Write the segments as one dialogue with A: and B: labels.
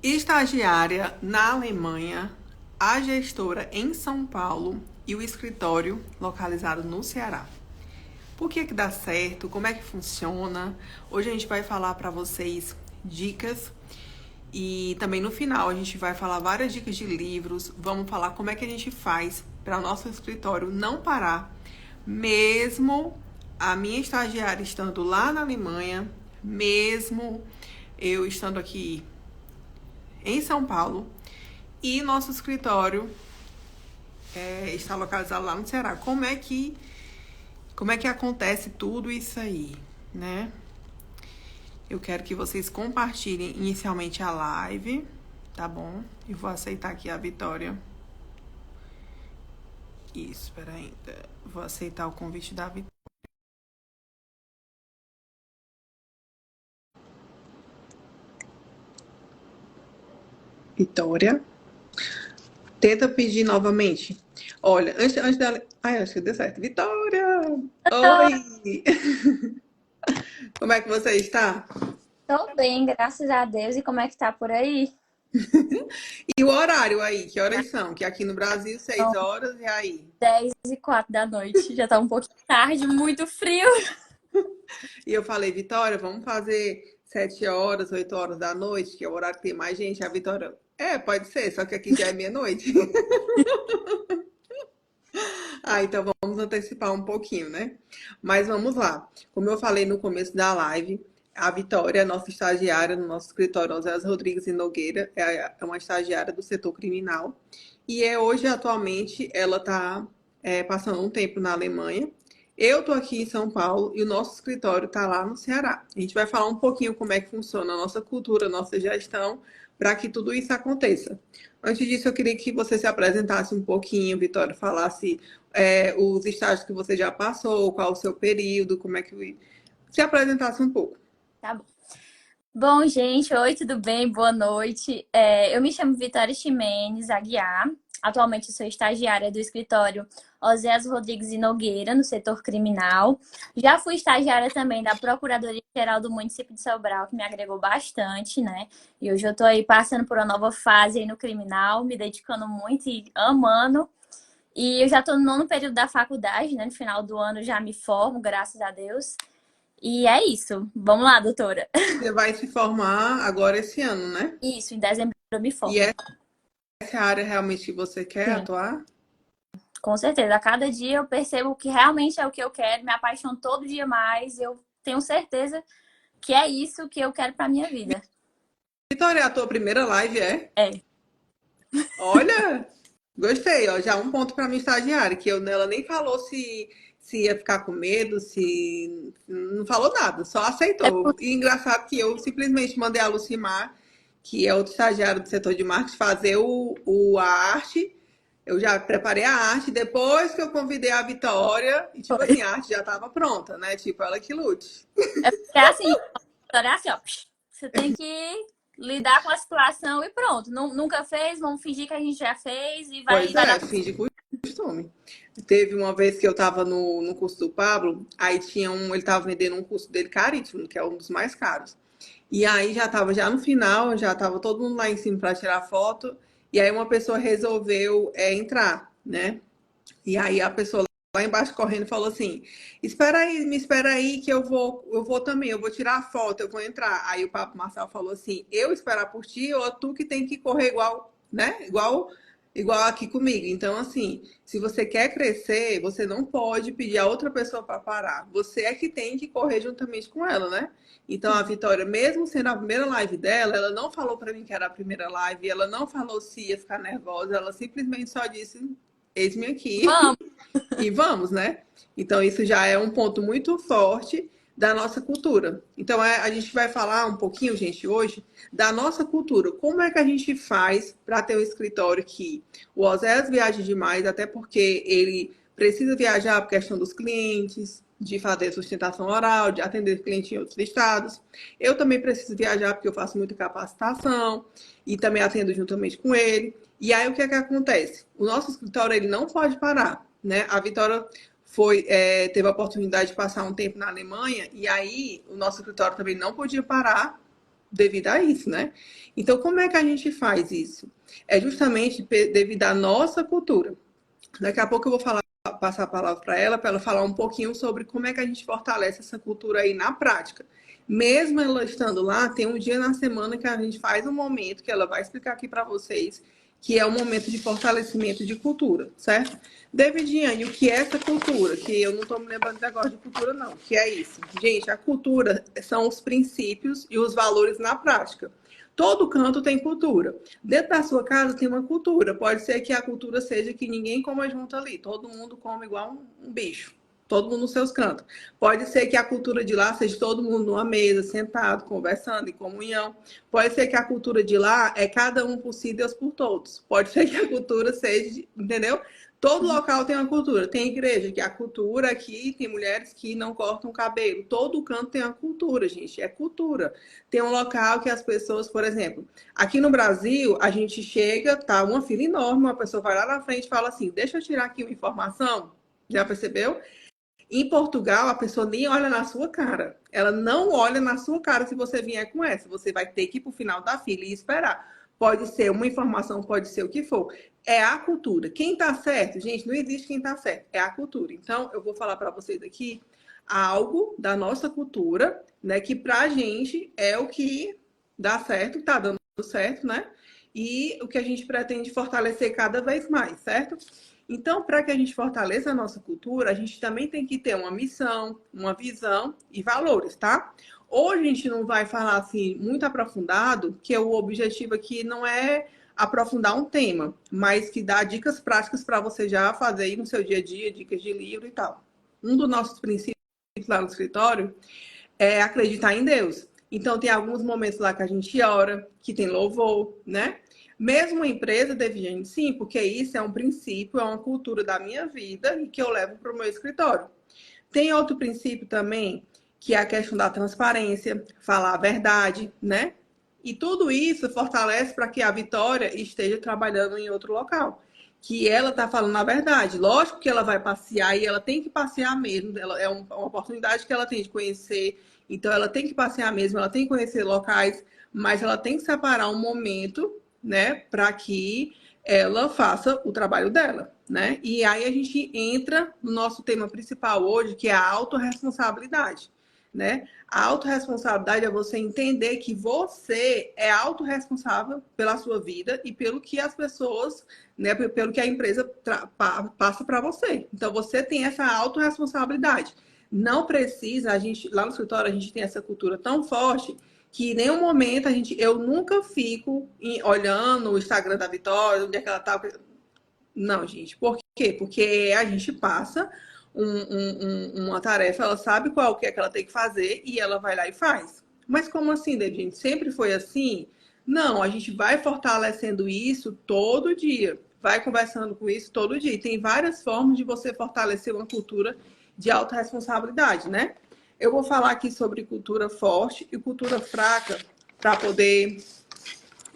A: Estagiária na Alemanha, a gestora em São Paulo e o escritório localizado no Ceará. Por que dá certo? Como é que funciona? Hoje a gente vai falar para vocês dicas e também no final a gente vai falar várias dicas de livros. Vamos falar como é que a gente faz para o nosso escritório não parar, mesmo a minha estagiária estando lá na Alemanha, mesmo eu estando aqui em São Paulo e nosso escritório está localizado lá no Ceará. Como é que acontece tudo isso aí, né? Eu quero que vocês compartilhem inicialmente a live, tá bom? E vou aceitar aqui a Vitória. Isso, espera ainda. Vou aceitar o convite da Vitória. Vitória. Tenta pedir novamente. Olha, antes dela. Ai, acho que deu certo. Vitória! Oi! Como é que você está?
B: Tô bem, graças a Deus. E como é que tá por aí?
A: E o horário aí? Que horas são? Que aqui no Brasil, 6 horas, e aí?
B: 10h04 da noite. Já tá um pouquinho tarde, muito frio.
A: E eu falei, Vitória, vamos fazer 7 horas, 8 horas da noite, que é o horário que tem mais gente. A Vitória, pode ser, só que aqui já é meia-noite. Ah, então vamos antecipar um pouquinho, né? Mas vamos lá. Como eu falei no começo da live, a Vitória, nossa estagiária no nosso escritório, Oséias Rodrigues e Nogueira, é uma estagiária do setor criminal. E hoje, atualmente, ela está passando um tempo na Alemanha. Eu estou aqui em São Paulo e o nosso escritório está lá no Ceará. A gente vai falar um pouquinho como é que funciona a nossa cultura, a nossa gestão, para que tudo isso aconteça. Antes disso, eu queria que você se apresentasse um pouquinho, Vitória, falasse os estágios que você já passou, qual o seu período, como é que... Se apresentasse um pouco.
B: Tá bom. Bom, gente, oi, tudo bem? Boa noite. Eu me chamo Vitória Ximenes Aguiar. Atualmente eu sou estagiária do escritório Oséias Rodrigues e Nogueira, no setor criminal. Já fui estagiária também da Procuradoria-Geral do município de Sobral, que me agregou bastante, né? E hoje eu tô aí passando por uma nova fase aí no criminal, me dedicando muito e amando. E eu já tô no nono período da faculdade, né? No final do ano já me formo, graças a Deus. E é isso. Vamos lá, doutora.
A: Você vai se formar agora esse ano, né?
B: Isso, em dezembro eu me
A: E
B: formo.
A: essa é a área realmente que você quer
B: Sim,
A: atuar?
B: com certeza. A cada dia eu percebo que realmente é o que eu quero, me apaixono todo dia mais. Eu tenho certeza que é isso que eu quero pra minha vida.
A: Vitória, é a tua primeira live, é?
B: É.
A: Olha, gostei, ó, já um ponto para minha estagiária, que ela nem falou se ia ficar com medo, se não falou nada, só
B: É
A: aceitou.
B: por...
A: E engraçado que eu simplesmente mandei a Lucimar, que é outro estagiário do setor de marketing, fazer a arte. Eu já preparei a arte, depois que eu convidei a Vitória, e tipo assim,
B: Foi.
A: a arte já estava pronta, né? Tipo, ela que lute.
B: É porque é assim, doutora, é assim, ó. Você tem que lidar com a situação e pronto. Nunca fez, vamos fingir que a gente já fez e
A: Pois
B: vai dar
A: é,
B: tudo
A: finge costume. Teve uma vez que eu tava no curso do Pablo, aí ele tava vendendo um curso dele caríssimo, que é um dos mais caros. E aí já tava já no final, já tava todo mundo lá em cima para tirar foto, e aí uma pessoa resolveu entrar, né? E aí a pessoa lá embaixo correndo falou assim: "Espera aí, me espera aí que eu vou também, eu vou tirar a foto, eu vou entrar". Aí o Papo Marçal falou assim: "Eu esperar por ti ou tu que tem que correr igual, né? Igual aqui comigo". Então assim, se você quer crescer, você não pode pedir a outra pessoa para parar. Você é que tem que correr juntamente com ela, né? Então a
B: sim.
A: Vitória, mesmo sendo a primeira live dela, ela não falou para mim que era a primeira live, ela não falou se ia ficar nervosa, ela simplesmente só disse: "Eis-me aqui".
B: Vamos.
A: E vamos, né? Então, isso já é um ponto muito forte da nossa cultura. Então, a gente vai falar um pouquinho, gente, hoje, da nossa cultura. Como é que a gente faz para ter um escritório que o Oséias viaja demais, até porque ele precisa viajar por questão dos clientes, de fazer sustentação oral, de atender cliente em outros estados. Eu também preciso viajar porque eu faço muita capacitação e também atendo juntamente com ele. E aí, o que é que acontece? O nosso escritório, ele não pode parar, né? A Vitória teve a oportunidade de passar um tempo na Alemanha e aí o nosso escritório também não podia parar devido a isso, né? Então, como é que a gente faz isso? É justamente devido à nossa cultura. Daqui a pouco eu vou passar a palavra para ela falar um pouquinho sobre como é que a gente fortalece essa cultura aí na prática. Mesmo ela estando lá, tem um dia na semana que a gente faz um momento que ela vai explicar aqui para vocês, que é um momento de fortalecimento de cultura, certo? Davidiane, o que é essa cultura? Que eu não estou me lembrando de agora de cultura, não. O que é isso? Gente, a cultura são os princípios e os valores na prática. Todo canto tem cultura. Dentro da sua casa tem uma cultura. Pode ser que a cultura seja que ninguém coma junto ali. Todo mundo come igual um bicho. Todo mundo nos seus cantos. Pode ser que a cultura de lá seja todo mundo numa mesa, sentado, conversando, em comunhão. Pode ser que a cultura de lá é cada um por si, Deus por todos. Pode ser que a cultura seja, entendeu? Todo local tem uma cultura. Tem igreja que a cultura aqui tem mulheres que não cortam o cabelo. Todo canto tem uma cultura, gente. É cultura. Tem um local que as pessoas, por exemplo, aqui no Brasil, a gente chega, tá uma fila enorme, uma pessoa vai lá na frente e fala assim: deixa eu tirar aqui uma informação. Já percebeu? Em Portugal, a pessoa nem olha na sua cara. Ela não olha na sua cara se você vier com essa. Você vai ter que ir para o final da fila e esperar. Pode ser uma informação, pode ser o que for. É a cultura. Quem está certo? Gente, não existe quem está certo. É a cultura. Então, eu vou falar para vocês aqui algo da nossa cultura, né? Que para a gente é o que dá certo, está dando certo, né? E o que a gente pretende fortalecer cada vez mais, certo? Então, para que a gente fortaleça a nossa cultura, a gente também tem que ter uma missão, uma visão e valores, tá? Hoje a gente não vai falar assim muito aprofundado, que o objetivo aqui não é aprofundar um tema, mas que dá dicas práticas para você já fazer aí no seu dia a dia, dicas de livro e tal. Um dos nossos princípios lá no escritório é acreditar em Deus. Então, tem alguns momentos lá que a gente ora, que tem louvor, né? Mesmo a empresa, Deviane, sim, porque isso é um princípio, é uma cultura da minha vida e que eu levo para o meu escritório. Tem outro princípio também, que é a questão da transparência, falar a verdade, né? E tudo isso fortalece para que a Vitória esteja trabalhando em outro local. Que ela está falando a verdade. Lógico que ela vai passear e ela tem que passear mesmo. É uma oportunidade que ela tem de conhecer. Então, ela tem que passear mesmo, ela tem que conhecer locais, mas ela tem que separar um momento, né, para que ela faça o trabalho dela, né? E aí a gente entra no nosso tema principal hoje, que é a autorresponsabilidade, né? A autorresponsabilidade é você entender que você é autorresponsável pela sua vida e pelo que as pessoas, né, pelo que a empresa passa para você. Então você tem essa autorresponsabilidade. Não precisa, a gente lá no escritório a gente tem essa cultura tão forte que em nenhum momento eu nunca fico olhando o Instagram da Vitória, onde é que ela tá. Não, gente. Por quê? Porque a gente passa uma tarefa, ela sabe qual que é que ela tem que fazer e ela vai lá e faz. Mas como assim, David? Gente? Sempre foi assim? Não, a gente vai fortalecendo isso todo dia. Vai conversando com isso todo dia. E tem várias formas de você fortalecer uma cultura de autorresponsabilidade, né? Eu vou falar aqui sobre cultura forte e cultura fraca para poder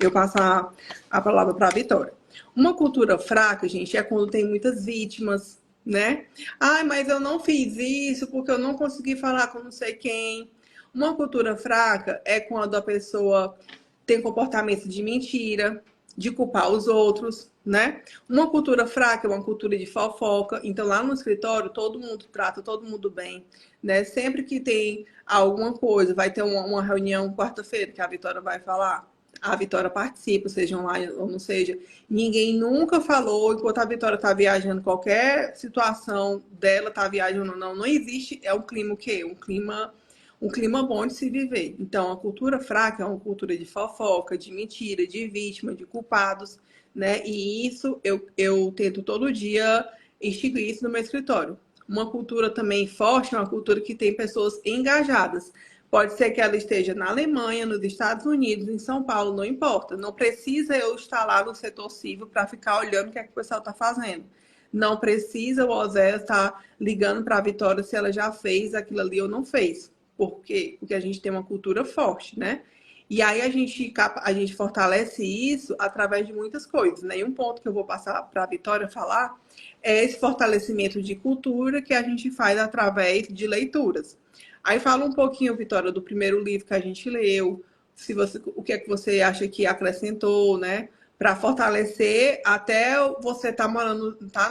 A: eu passar a palavra para a Vitória. Uma cultura fraca, gente, é quando tem muitas vítimas, né? Ai, mas eu não fiz isso porque eu não consegui falar com não sei quem. Uma cultura fraca é quando a pessoa tem comportamento de mentira, de culpar os outros, né? Uma cultura fraca é uma cultura de fofoca. Então, lá no escritório, todo mundo trata todo mundo bem, né? Sempre que tem alguma coisa, vai ter uma reunião quarta-feira que a Vitória vai falar. A Vitória participa, seja online ou não seja. Ninguém nunca falou, enquanto a Vitória está viajando, qualquer situação dela está viajando ou não, não existe. É um clima o quê? Um clima bom de se viver. Então, a cultura fraca é uma cultura de fofoca, de mentira, de vítima, de culpados, né? E isso eu tento todo dia instituir isso no meu escritório. Uma cultura também forte é uma cultura que tem pessoas engajadas. Pode ser que ela esteja na Alemanha, nos Estados Unidos, em São Paulo, não importa. Não precisa eu estar lá no setor civil para ficar olhando o que é que o pessoal está fazendo. Não precisa o Osé estar ligando para a Vitória se ela já fez aquilo ali ou não fez. Por quê? Porque a gente tem uma cultura forte, né? E aí a gente fortalece isso através de muitas coisas, né? E um ponto que eu vou passar para a Vitória falar é esse fortalecimento de cultura que a gente faz através de leituras. Aí fala um pouquinho, Vitória, do primeiro livro que a gente leu, se você, o que é que você acha que acrescentou, né? Para fortalecer até você tá morando, tá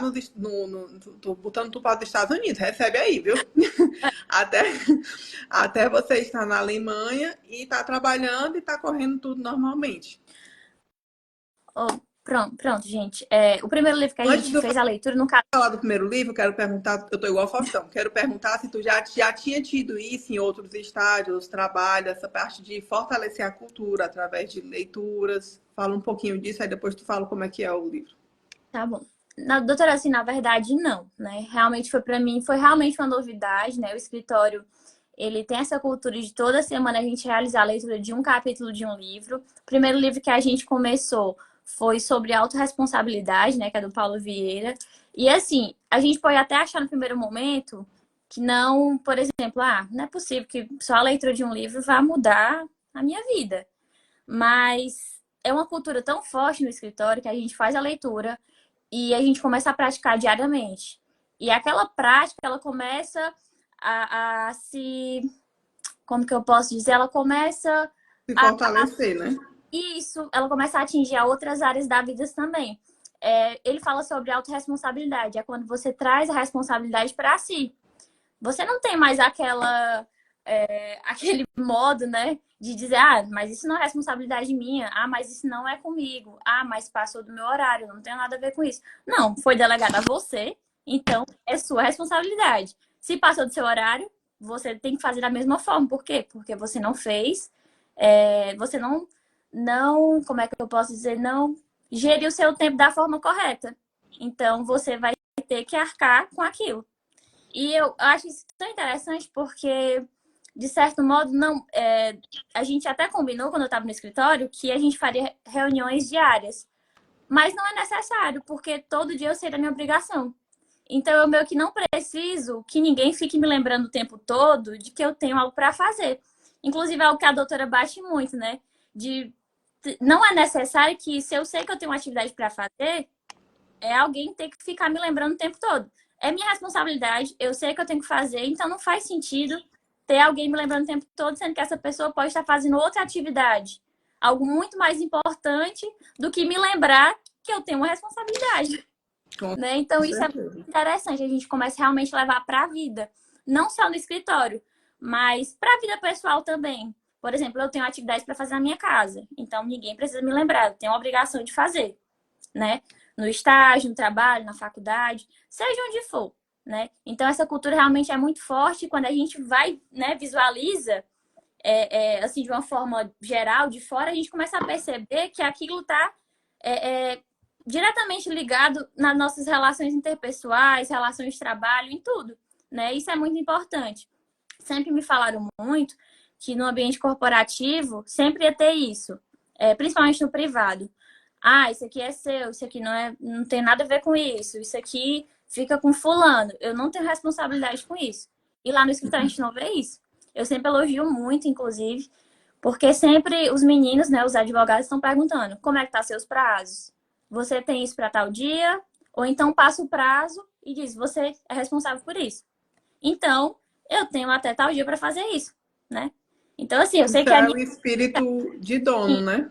A: tô botando tu para os Estados Unidos, recebe aí, viu? Até, até você estar na Alemanha e tá trabalhando e tá correndo tudo normalmente.
B: Oh, pronto, gente. O primeiro livro que a
A: Antes
B: gente
A: de eu
B: fez a leitura, no caso,
A: falar do primeiro livro, eu quero perguntar, eu tô igual ao Faustão, quero perguntar se tu já tinha tido isso em outros estágios, trabalho, essa parte de fortalecer a cultura através de leituras. Fala um pouquinho disso, aí depois tu fala como é que é o livro.
B: tá bom. Doutora, assim, na verdade, não, né? Realmente foi para mim, foi realmente uma novidade, né? O escritório, ele tem essa cultura de toda semana a gente realizar a leitura de um capítulo de um livro. O primeiro livro que a gente começou foi sobre autorresponsabilidade, né? Que é do Paulo Vieira. E assim, a gente pode até achar no primeiro momento que não, por exemplo, não é possível que só a leitura de um livro vá mudar a minha vida. Mas é uma cultura tão forte no escritório que a gente faz a leitura e a gente começa a praticar diariamente. E aquela prática, ela começa a se. Como que eu posso dizer? Ela começa
A: Se
B: a.
A: fortalecer, né?
B: Isso, ela começa a atingir outras áreas da vida também. Ele fala sobre autorresponsabilidade, é quando você traz a responsabilidade para si. Você não tem mais aquele modo, né, de dizer, mas isso não é responsabilidade minha, mas isso não é comigo, mas passou do meu horário, não tem nada a ver com isso. Não, foi delegado a você, então é sua responsabilidade. Se passou do seu horário, você tem que fazer da mesma forma. Por quê? Porque você não fez, você não, como é que eu posso dizer, não geriu o seu tempo da forma correta. Então você vai ter que arcar com aquilo. E eu acho isso tão interessante porque, de certo modo, não, a gente até combinou quando eu estava no escritório que a gente faria reuniões diárias. Mas não é necessário, porque todo dia eu sei da minha obrigação. Então eu meio que não preciso que ninguém fique me lembrando o tempo todo de que eu tenho algo para fazer. Inclusive é o que a doutora bate muito, né? De não é necessário que, se eu sei que eu tenho uma atividade para fazer, alguém ter que ficar me lembrando o tempo todo. É minha responsabilidade, eu sei que eu tenho que fazer, então não faz sentido ter alguém me lembrando o tempo todo, sendo que essa pessoa pode estar fazendo outra atividade. Algo muito mais importante do que me lembrar que eu tenho uma responsabilidade.
A: Com
B: Né? Então, isso é
A: certeza.
B: interessante, a gente começa realmente a levar para a vida. Não só no escritório, mas para a vida pessoal também. Por exemplo, eu tenho atividades para fazer na minha casa, então ninguém precisa me lembrar, eu tenho a obrigação de fazer, né? No estágio, no trabalho, na faculdade, seja onde for, né? Então, essa cultura realmente é muito forte quando a gente vai, né, visualiza, assim, de uma forma geral, de fora, a gente começa a perceber que aquilo está diretamente ligado nas nossas relações interpessoais, relações de trabalho, em tudo, né? Isso é muito importante. Sempre me falaram muito que no ambiente corporativo sempre ia ter isso, principalmente no privado. Isso aqui é seu, isso aqui não tem nada a ver com isso aqui fica com fulano, eu não tenho responsabilidade com isso. E lá no escritório a gente não vê isso. Eu sempre elogio muito, inclusive, porque sempre os meninos, né, os advogados estão perguntando como é que tá seus prazos? Você tem isso para tal dia? Ou então passa o prazo e diz, você é responsável por isso. Então, eu tenho até tal dia para fazer isso, né? Então, assim, eu sei
A: Isso
B: que é
A: é o espírito de dono, né?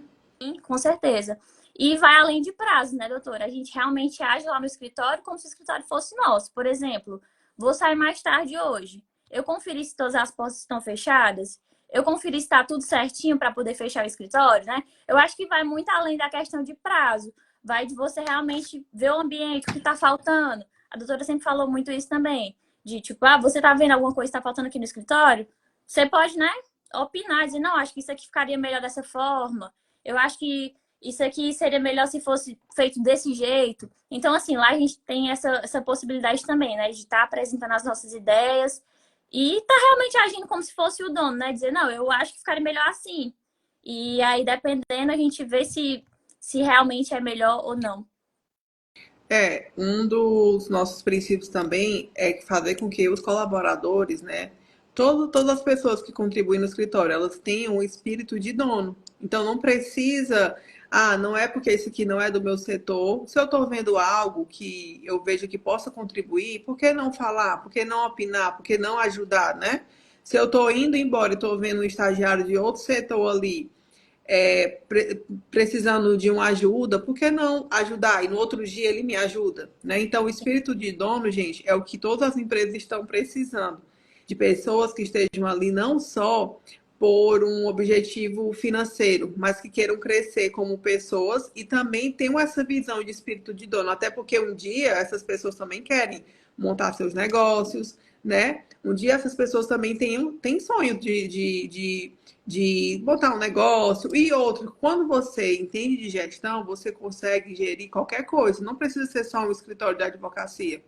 B: com certeza. E vai além de prazo, né, doutora? A gente realmente age lá no escritório como se o escritório fosse nosso. Por exemplo, vou sair mais tarde hoje. Eu conferi se todas as portas estão fechadas. Eu conferi se está tudo certinho para poder fechar o escritório, né? Eu acho que vai muito além da questão de prazo. Vai de você realmente ver o ambiente, o que está faltando. A doutora sempre falou muito isso também. De tipo, você está vendo alguma coisa que está faltando aqui no escritório? Você pode, né, opinar, dizer, não, acho que isso aqui ficaria melhor dessa forma. Eu acho que isso aqui seria melhor se fosse feito desse jeito. Então, assim, lá a gente tem essa possibilidade também, né? De estar apresentando as nossas ideias e estar realmente agindo como se fosse o dono, né? Dizer, não, eu acho que ficaria melhor assim. E aí, dependendo, a gente vê se realmente é melhor ou não.
A: Um dos nossos princípios também é fazer com que os colaboradores, né, todas as pessoas que contribuem no escritório, elas tenham um espírito de dono. Então não precisa, não é porque isso aqui não é do meu setor. Se eu estou vendo algo que eu vejo que possa contribuir, por que não falar? Por que não opinar? Por que não ajudar, né? Se eu estou indo embora e estou vendo um estagiário de outro setor ali precisando de uma ajuda, por que não ajudar? E no outro dia ele me ajuda, né? Então, o espírito de dono, gente, é o que todas as empresas estão precisando, de pessoas que estejam ali não só por um objetivo financeiro, mas que queiram crescer como pessoas e também tenham essa visão de espírito de dono, até porque um dia essas pessoas também querem montar seus negócios, né? Um dia essas pessoas também têm sonho de botar um negócio e outro. Quando você entende de gestão, você consegue gerir qualquer coisa. Não precisa ser só um escritório de advocacia,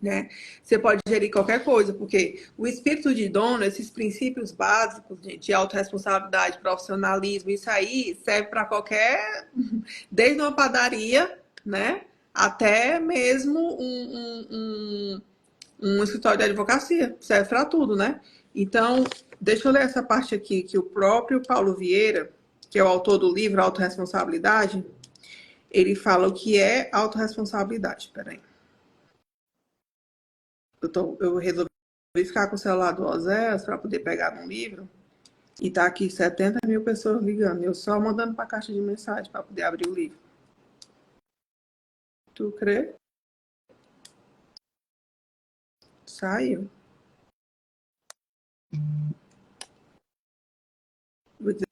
A: né? Você pode gerir qualquer coisa, porque o espírito de dono, esses princípios básicos de autorresponsabilidade, profissionalismo, isso aí serve para qualquer, desde uma padaria, né? Até mesmo um escritório de advocacia, serve para tudo, né? Então, deixa eu ler essa parte aqui, que o próprio Paulo Vieira, que é o autor do livro Autorresponsabilidade, ele fala o que é autorresponsabilidade. Peraí. Eu resolvi ficar com o celular do Oséias para poder pegar um livro. E tá aqui 70 mil pessoas ligando. Eu só mandando para a caixa de mensagem para poder abrir o livro. Tu crê? Saiu. Vou dizer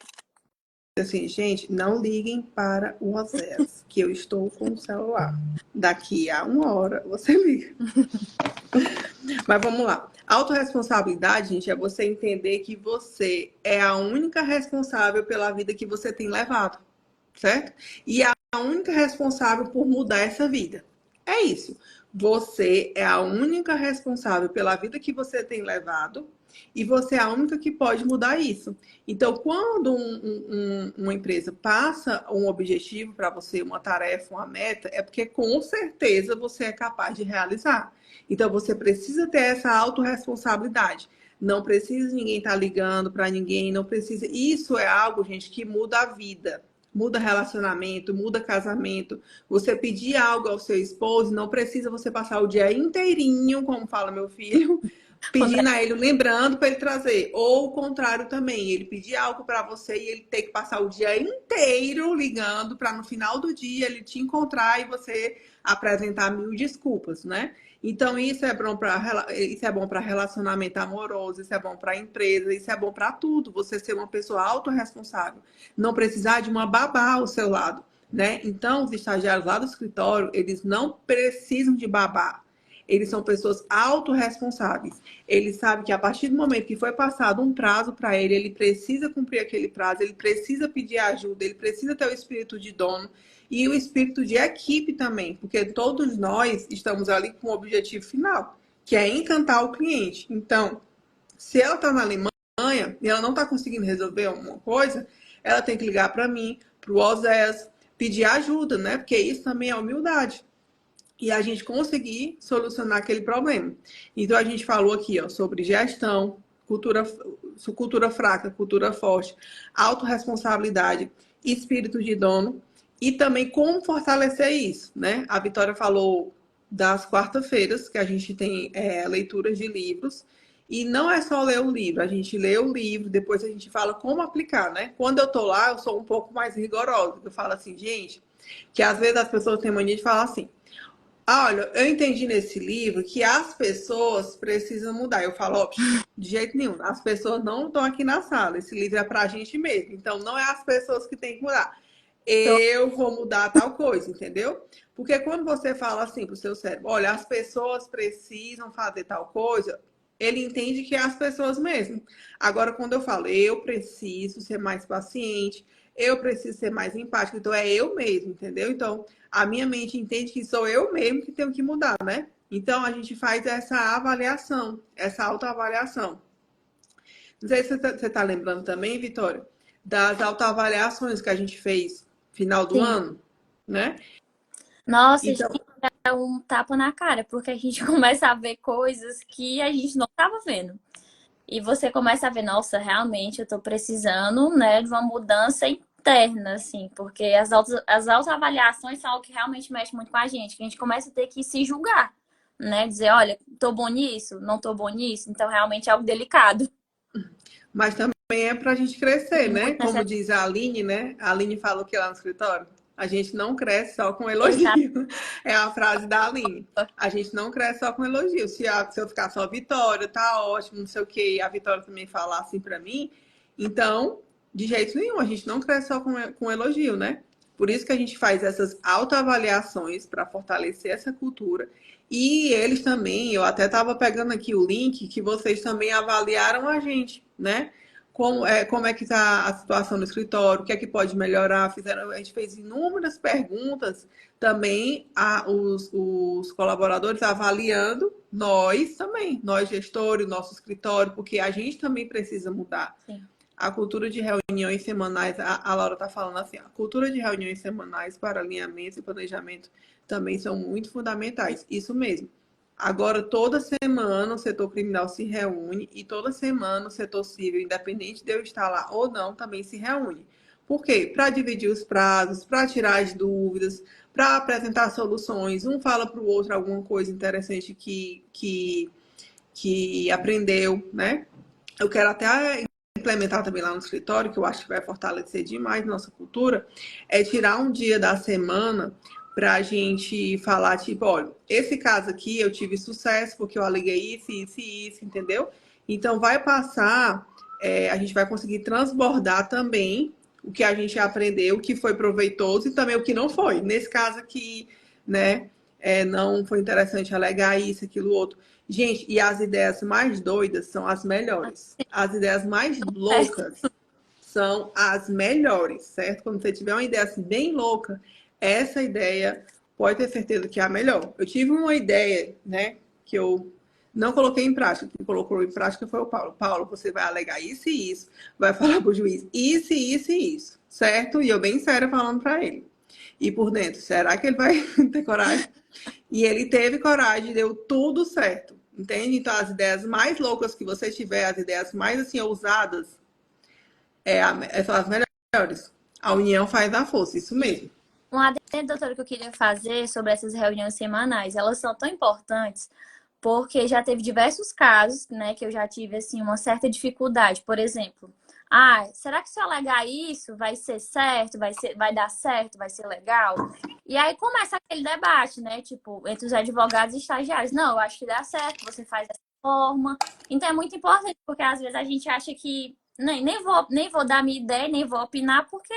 A: assim, gente, não liguem para o Oséias, que eu estou com o celular. Daqui a 1 hora você liga. Mas vamos lá. Autorresponsabilidade, gente, é você entender que você é a única responsável pela vida que você tem levado, certo? E é a única responsável por mudar essa vida. É isso. Você é a única responsável pela vida que você tem levado e você é a única que pode mudar isso. Então, quando uma empresa passa um objetivo para você, uma tarefa, uma meta, é porque com certeza você é capaz de realizar. Então, você precisa ter essa autorresponsabilidade. Não precisa ninguém estar ligando para ninguém, não precisa. Isso é algo, gente, que muda a vida. Muda relacionamento, muda casamento. Você pedir algo ao seu esposo, não precisa você passar o dia inteirinho, como fala meu filho, pedindo a ele, lembrando para ele trazer. Ou o contrário também, ele pedir algo para você e ele ter que passar o dia inteiro ligando para no final do dia ele te encontrar e você apresentar 1000 desculpas, né? Então isso é bom para relacionamento amoroso, isso é bom para empresa, isso é bom para tudo. Você ser uma pessoa autorresponsável, não precisar de uma babá ao seu lado, né? Então os estagiários lá do escritório, eles não precisam de babá. Eles são pessoas autorresponsáveis. Ele sabe que a partir do momento que foi passado um prazo para ele, ele precisa cumprir aquele prazo, ele precisa pedir ajuda, ele precisa ter o espírito de dono e o espírito de equipe também, porque todos nós estamos ali com o objetivo final, que é encantar o cliente. Então, se ela está na Alemanha e ela não está conseguindo resolver alguma coisa, ela tem que ligar para mim, para o Oséias, pedir ajuda, né? Porque isso também é humildade e a gente conseguir solucionar aquele problema. Então, a gente falou aqui ó, sobre gestão, cultura fraca, cultura forte, autorresponsabilidade, espírito de dono e também como fortalecer isso, né? A Vitória falou das quarta-feiras, que a gente tem leituras de livros, e não é só ler o livro, a gente lê o livro, depois a gente fala como aplicar, né? Quando eu tô lá, eu sou um pouco mais rigorosa, eu falo assim, gente, que às vezes as pessoas têm mania de falar assim, olha, eu entendi nesse livro que as pessoas precisam mudar. Eu falo, ó, de jeito nenhum, as pessoas não estão aqui na sala. Esse livro é pra gente mesmo. Então, não é as pessoas que têm que mudar. Eu vou mudar tal coisa, entendeu? Porque quando você fala assim pro seu cérebro, olha, as pessoas precisam fazer tal coisa, ele entende que é as pessoas mesmo. Agora, quando eu falo, eu preciso ser mais paciente, eu preciso ser mais empático, então é eu mesmo, entendeu? Então, a minha mente entende que sou eu mesmo que tenho que mudar, né? Então a gente faz essa avaliação, essa autoavaliação. Não sei se você tá lembrando também, Vitória, das autoavaliações que a gente fez final do
B: Sim.
A: ano, né?
B: Nossa,
A: Então,
B: gente, é um tapa na cara, porque a gente começa a ver coisas que a gente não estava vendo. E você começa a ver, nossa, realmente eu tô precisando, né, de uma mudança interna, assim, porque as autoavaliações são algo que realmente mexe muito com a gente, que a gente começa a ter que se julgar, né? Dizer, olha, tô bom nisso, não tô bom nisso, então realmente é algo delicado.
A: mas também é para a gente crescer,
B: Sim,
A: né?
B: muito
A: Como
B: necessário.
A: diz a Aline, né? A Aline falou que lá no escritório, a gente não cresce só com
B: Exato.
A: elogio. É a frase da Aline. A gente não cresce só com elogio. Se eu ficar só Vitória, tá ótimo, não sei o quê, e a Vitória também falar assim para mim, então, de jeito nenhum, a gente não cresce só com elogio, né? Por isso que a gente faz essas autoavaliações para fortalecer essa cultura. E eles também, eu até estava pegando aqui o link que vocês também avaliaram a gente, né? Como é que está a situação no escritório, o que é que pode melhorar. A gente fez inúmeras perguntas também os colaboradores avaliando nós também, nós gestores, nosso escritório, porque a gente também precisa mudar.
B: Sim.
A: A cultura de reuniões semanais, a Laura está falando assim, a cultura de reuniões semanais para alinhamento e planejamento também são muito fundamentais. Isso mesmo. Agora, toda semana o setor criminal se reúne e toda semana o setor civil, independente de eu estar lá ou não, também se reúne. Por quê? Para dividir os prazos, para tirar as dúvidas, para apresentar soluções. Um fala para o outro alguma coisa interessante que aprendeu, né? Eu quero até implementar também lá no escritório, que eu acho que vai fortalecer demais nossa cultura, é tirar um dia da semana para a gente falar, tipo, olha, esse caso aqui eu tive sucesso porque eu aleguei isso, isso e isso, entendeu? Então vai passar, a gente vai conseguir transbordar também o que a gente aprendeu, o que foi proveitoso e também o que não foi. Nesse caso aqui, né, não foi interessante alegar isso, aquilo, outro. Gente, e as ideias mais doidas são as melhores. As ideias mais loucas são as melhores, certo? Quando você tiver uma ideia assim bem louca, essa ideia pode ter certeza que é a melhor. Eu tive uma ideia, né, que eu não coloquei em prática. Quem colocou em prática foi o Paulo. Paulo, você vai alegar isso e isso, vai falar para o juiz isso e isso e isso, certo? E eu bem sério falando para ele. E por dentro, será que ele vai ter coragem? E ele teve coragem, deu tudo certo. Entende? Então, as ideias mais loucas que você tiver, as ideias mais assim ousadas, são as melhores. A união faz a força, isso mesmo.
B: Um adendo, doutora, que eu queria fazer sobre essas reuniões semanais. Elas são tão importantes porque já teve diversos casos, né, que eu já tive, assim, uma certa dificuldade. Por exemplo, será que se eu alegar isso vai ser certo, vai dar certo, vai ser legal? E aí começa aquele debate, né, tipo, entre os advogados e estagiários. Não, eu acho que dá certo, você faz dessa forma. Então é muito importante, porque às vezes a gente acha que nem vou dar minha ideia, nem vou opinar, porque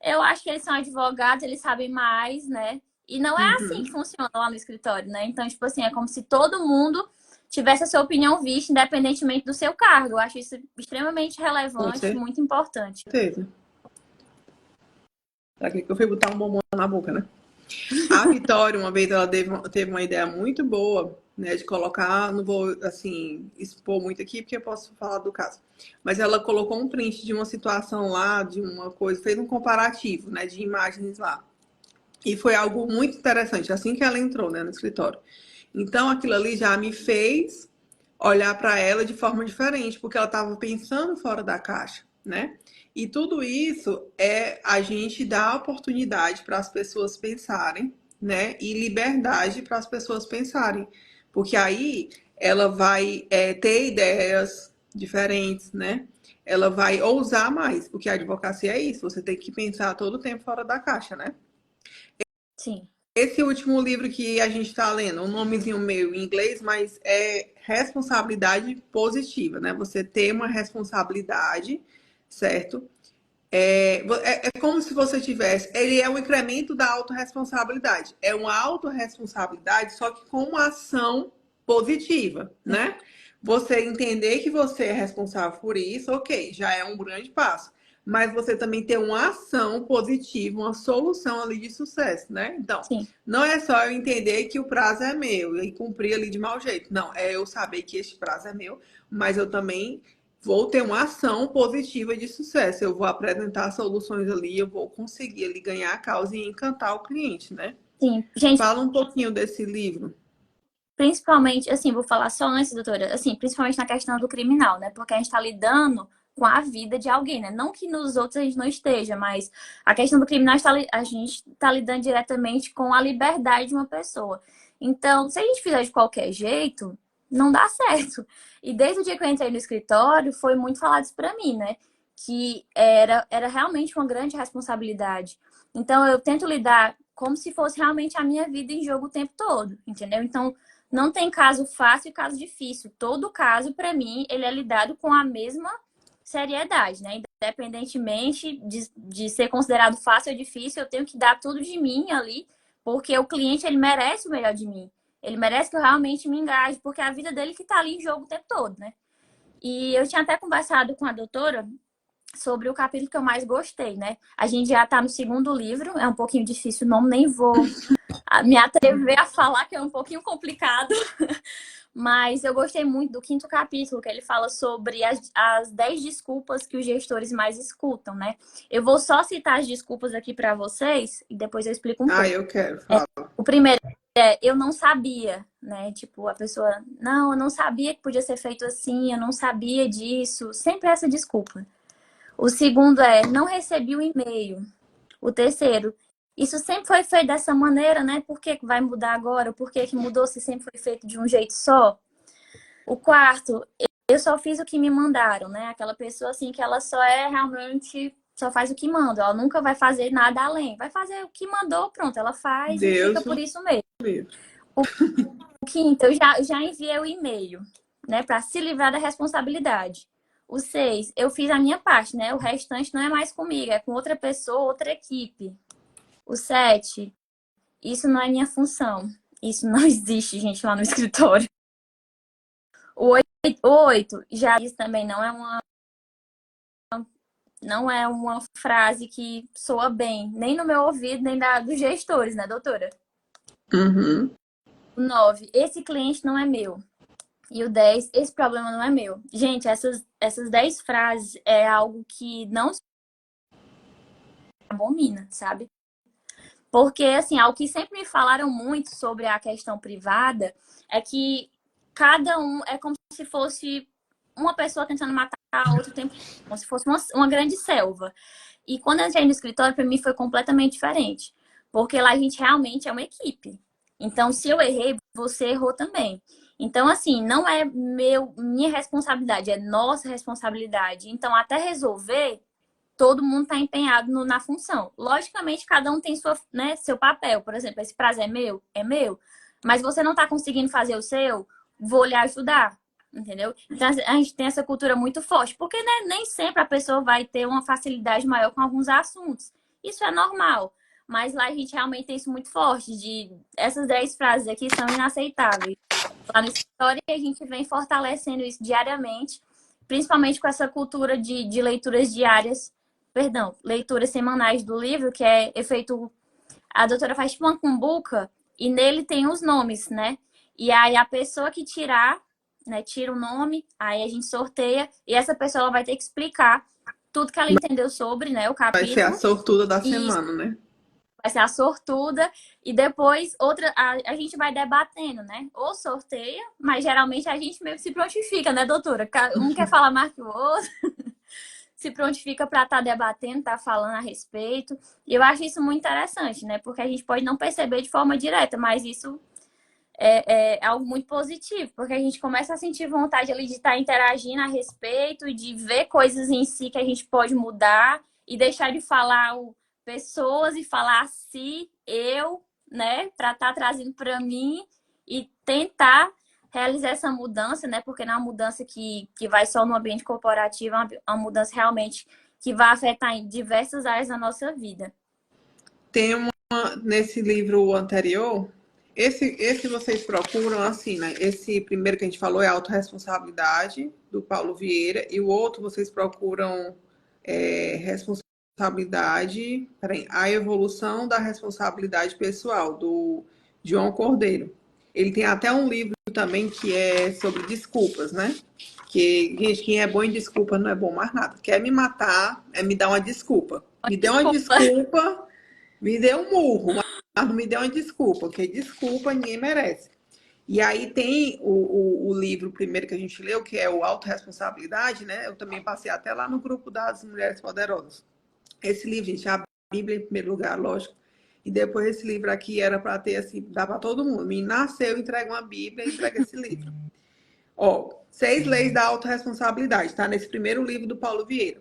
B: eu acho que eles são advogados, eles sabem mais, né? E não é assim que
A: Uhum.
B: funciona lá no escritório, né? Então, tipo assim, é como se todo mundo tivesse a sua opinião vista, independentemente do seu cargo. Eu acho isso extremamente
A: Com
B: relevante, muito importante.
A: certeza. Pra que eu fui botar um bombom na boca, né? A Vitória, uma vez, ela teve uma ideia muito boa, né, de colocar, não vou, assim, expor muito aqui, porque eu posso falar do caso, mas ela colocou um print de uma situação lá, de uma coisa, fez um comparativo, né, de imagens lá. E foi algo muito interessante, assim que ela entrou, né, no escritório. Então, aquilo ali já me fez olhar para ela de forma diferente, porque ela estava pensando fora da caixa, né? E tudo isso é a gente dar oportunidade para as pessoas pensarem, né? E liberdade para as pessoas pensarem. Porque aí ela vai ter ideias diferentes, né? Ela vai ousar mais, porque a advocacia é isso, você tem que pensar todo o tempo fora da caixa, né?
B: Sim,
A: Esse último livro que a gente está lendo, um nomezinho meio em inglês, mas é responsabilidade positiva, né? Você ter uma responsabilidade, certo? É como se você tivesse. Ele é um incremento da autorresponsabilidade. É uma autorresponsabilidade, só que com uma ação positiva,
B: sim,
A: né? Você entender que você é responsável por isso, ok, já é um grande passo. Mas você também ter uma ação positiva, uma solução ali de sucesso, né? Então,
B: sim.
A: não é só eu entender que o prazo é meu e cumprir ali de mau jeito. Não, é eu saber que este prazo é meu, mas eu também vou ter uma ação positiva de sucesso. Eu vou apresentar soluções ali, eu vou conseguir ali ganhar a causa e encantar o cliente, né?
B: Sim. Gente,
A: Fala um pouquinho desse livro.
B: principalmente, assim, vou falar só antes, doutora, assim, principalmente na questão do criminal, né? Porque a gente está lidando com a vida de alguém, né? Não que nos outros a gente não esteja, mas a questão do criminal a gente está lidando diretamente com a liberdade de uma pessoa. Então, se a gente fizer de qualquer jeito, não dá certo. E desde o dia que eu entrei no escritório, foi muito falado isso pra mim, né? Que era realmente uma grande responsabilidade. Então, eu tento lidar como se fosse realmente a minha vida em jogo o tempo todo, entendeu? Então, não tem caso fácil e caso difícil. Todo caso, para mim, ele é lidado com a mesma seriedade, né? Independentemente de ser considerado fácil ou difícil, eu tenho que dar tudo de mim ali, porque o cliente, ele merece o melhor de mim. Ele merece que eu realmente me engaje, porque é a vida dele que tá ali em jogo o tempo todo, né? E eu tinha até conversado com a doutora sobre o capítulo que eu mais gostei, né? A gente já tá no segundo livro, é um pouquinho difícil o nome, nem vou me atrever a falar que é um pouquinho complicado, mas eu gostei muito do quinto capítulo, que ele fala sobre as 10 desculpas que os gestores mais escutam, né? Eu vou só citar as desculpas aqui para vocês e depois eu explico um
A: Ah,
B: pouco.
A: eu quero, fala.
B: O primeiro eu não sabia, né? Tipo, a pessoa, não, eu não sabia que podia ser feito assim, eu não sabia disso. Sempre essa desculpa. O segundo não recebi o e-mail. O terceiro, isso sempre foi feito dessa maneira, né? Por que vai mudar agora? Por que mudou se sempre foi feito de um jeito só? O quarto, eu só fiz o que me mandaram, né? Aquela pessoa assim que ela só realmente só faz o que manda, ela nunca vai fazer nada além. Vai fazer o que mandou, pronto, ela faz e fica
A: Deus
B: por
A: o
B: isso mesmo.
A: livre.
B: O quinto, eu já enviei o e-mail, né, para se livrar da responsabilidade. O seis, eu fiz a minha parte, né? O restante não é mais comigo, é com outra pessoa, outra equipe. O sete, isso não é minha função. Isso não existe, gente, lá no escritório. O oito, já isso também não é uma frase que soa bem, nem no meu ouvido, nem dos gestores, né, doutora?
A: Uhum.
B: O nove, esse cliente não é meu. E o 10, esse problema não é meu. Gente, essas 10 frases é algo que não se abomina, sabe? Porque, assim, algo que sempre me falaram muito sobre a questão privada é que cada um é como se fosse uma pessoa tentando matar a outra o tempo, como se fosse uma grande selva. E quando eu entrei no escritório, para mim foi completamente diferente. Porque lá a gente realmente é uma equipe. Então, se eu errei, você errou também. Então, assim, não é minha responsabilidade, é nossa responsabilidade. Então, até resolver, todo mundo está empenhado na função. Logicamente, cada um tem seu papel. Por exemplo, esse prazo é meu? É meu. Mas você não está conseguindo fazer o seu? Vou lhe ajudar. Entendeu? Então, a gente tem essa cultura muito forte. Porque né, nem sempre a pessoa vai ter uma facilidade maior com alguns assuntos. Isso é normal. Mas lá a gente realmente tem isso muito forte. Essas 10 frases aqui são inaceitáveis. Lá no escritório a gente vem fortalecendo isso diariamente, principalmente com essa cultura de leituras diárias, perdão, leituras semanais do livro, que é feito. A doutora faz tipo uma cumbuca e nele tem os nomes, né? E aí a pessoa que tirar, né, tira o nome, aí a gente sorteia e essa pessoa ela vai ter que explicar tudo que ela entendeu sobre, né, o
A: Vai ser a
B: capítulo.
A: sortuda da
B: E
A: semana, né?
B: vai ser a sortuda, e depois a gente vai debatendo, né? Ou sorteia, mas geralmente a gente mesmo se prontifica, né, doutora? Um quer falar mais que o outro, se prontifica para estar debatendo, estar falando a respeito. E eu acho isso muito interessante, né? Porque a gente pode não perceber de forma direta, mas isso é algo muito positivo, porque a gente começa a sentir vontade ali de estar interagindo a respeito e de ver coisas em si que a gente pode mudar e deixar de falar pessoas e falar si, eu, né, para estar trazendo para mim e tentar realizar essa mudança, né, porque não é uma mudança que vai só no ambiente corporativo, é uma mudança realmente que vai afetar em diversas áreas da nossa vida.
A: Tem nesse livro anterior, esse vocês procuram assim, né? Esse primeiro que a gente falou é autorresponsabilidade, do Paulo Vieira, e o outro vocês procuram responsabilidade, peraí, a evolução da responsabilidade pessoal, do João Cordeiro. Ele tem até um livro também que é sobre desculpas, né? Que, gente, quem é bom em desculpa não é bom mais nada. Quer me matar, é me dar uma desculpa. Me dê uma
B: Desculpa.
A: desculpa, me dê um murro, mas não me dê uma desculpa, porque desculpa ninguém merece. E aí tem o livro primeiro que a gente leu, que é o Autoresponsabilidade, né? Eu também passei até lá no grupo das Mulheres Poderosas. Esse livro, gente, a Bíblia em primeiro lugar, lógico. E depois esse livro aqui era para ter, assim, dar para todo mundo. Me nasceu, entrega uma Bíblia, entrega esse livro. Ó, 6 leis da autorresponsabilidade, tá? Nesse primeiro livro do Paulo Vieira.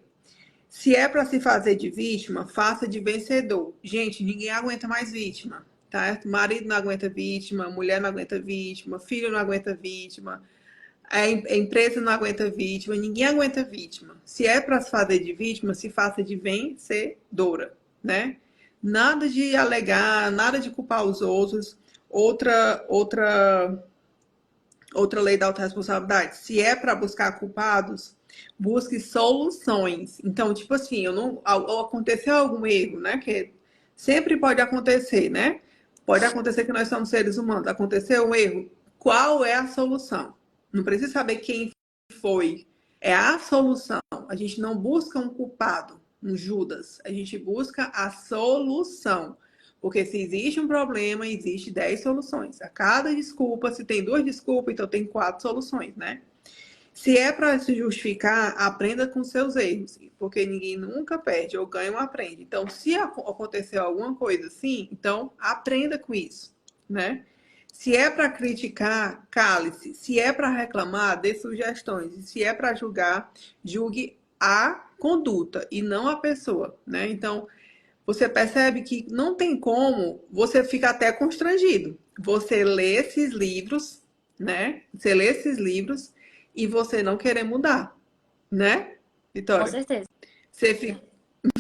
A: Se é para se fazer de vítima, faça de vencedor. Gente, ninguém aguenta mais vítima, tá? Marido não aguenta vítima, mulher não aguenta vítima, filho não aguenta vítima, a empresa não aguenta vítima, ninguém aguenta vítima. Se é para se fazer de vítima, se faça de vencedora, né? Nada de alegar, nada de culpar os outros. Outra lei da autorresponsabilidade. Se é para buscar culpados, busque soluções. Então, tipo assim, eu não, ao aconteceu algum erro, né? Que sempre pode acontecer, né? Pode acontecer que nós somos seres humanos. Aconteceu um erro. Qual é a solução? Não precisa saber quem foi. É a solução. A gente não busca um culpado, um Judas. A gente busca a solução. Porque se existe um problema, existe 10 soluções. A cada desculpa, se tem 2 desculpas, então tem 4 soluções, né? Se é para se justificar, aprenda com seus erros, porque ninguém nunca perde ou ganha ou aprende. Então, se aconteceu alguma coisa assim, então aprenda com isso, né? Se é para criticar, cale-se. Se é para reclamar, dê sugestões. E se é para julgar, julgue a conduta e não a pessoa, né? Então, você percebe que não tem como, você fica até constrangido. Você lê esses livros, né? Você lê esses livros e você não querer mudar, né,
B: Com
A: Vitória?
B: certeza.
A: Você fica,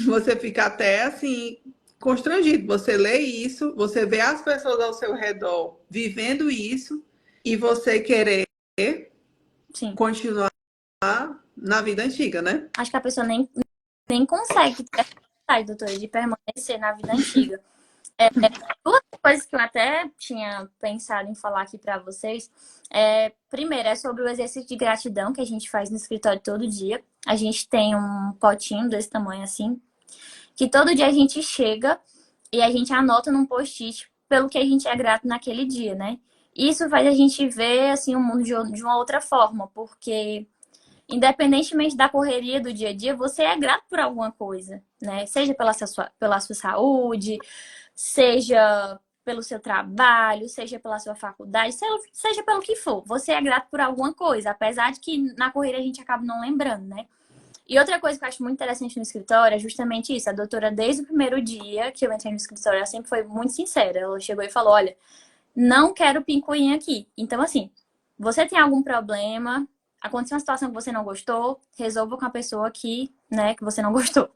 A: você fica até assim constrangido. Você lê isso, você vê as pessoas ao seu redor vivendo isso e você querer
B: Sim.
A: continuar na vida antiga, né?
B: Acho que a pessoa nem consegue ter essa vontade, doutora, de permanecer na vida antiga. Duas coisas que eu até tinha pensado em falar aqui para vocês. Primeiro, é sobre o exercício de gratidão que a gente faz no escritório todo dia. A gente tem um potinho desse tamanho assim, que todo dia a gente chega e a gente anota num post-it pelo que a gente é grato naquele dia, né? Isso faz a gente ver assim o mundo de uma outra forma, porque independentemente da correria do dia a dia, você é grato por alguma coisa, né? Seja pela sua saúde, seja pelo seu trabalho, seja pela sua faculdade, seja pelo que for. Você é grato por alguma coisa, apesar de que na correria a gente acaba não lembrando, né? E outra coisa que eu acho muito interessante no escritório é justamente isso. A doutora, desde o primeiro dia que eu entrei no escritório, ela sempre foi muito sincera. Ela chegou e falou, olha, não quero pincuinha aqui. Então, assim, você tem algum problema, aconteceu uma situação que você não gostou, resolva com a pessoa que você não gostou.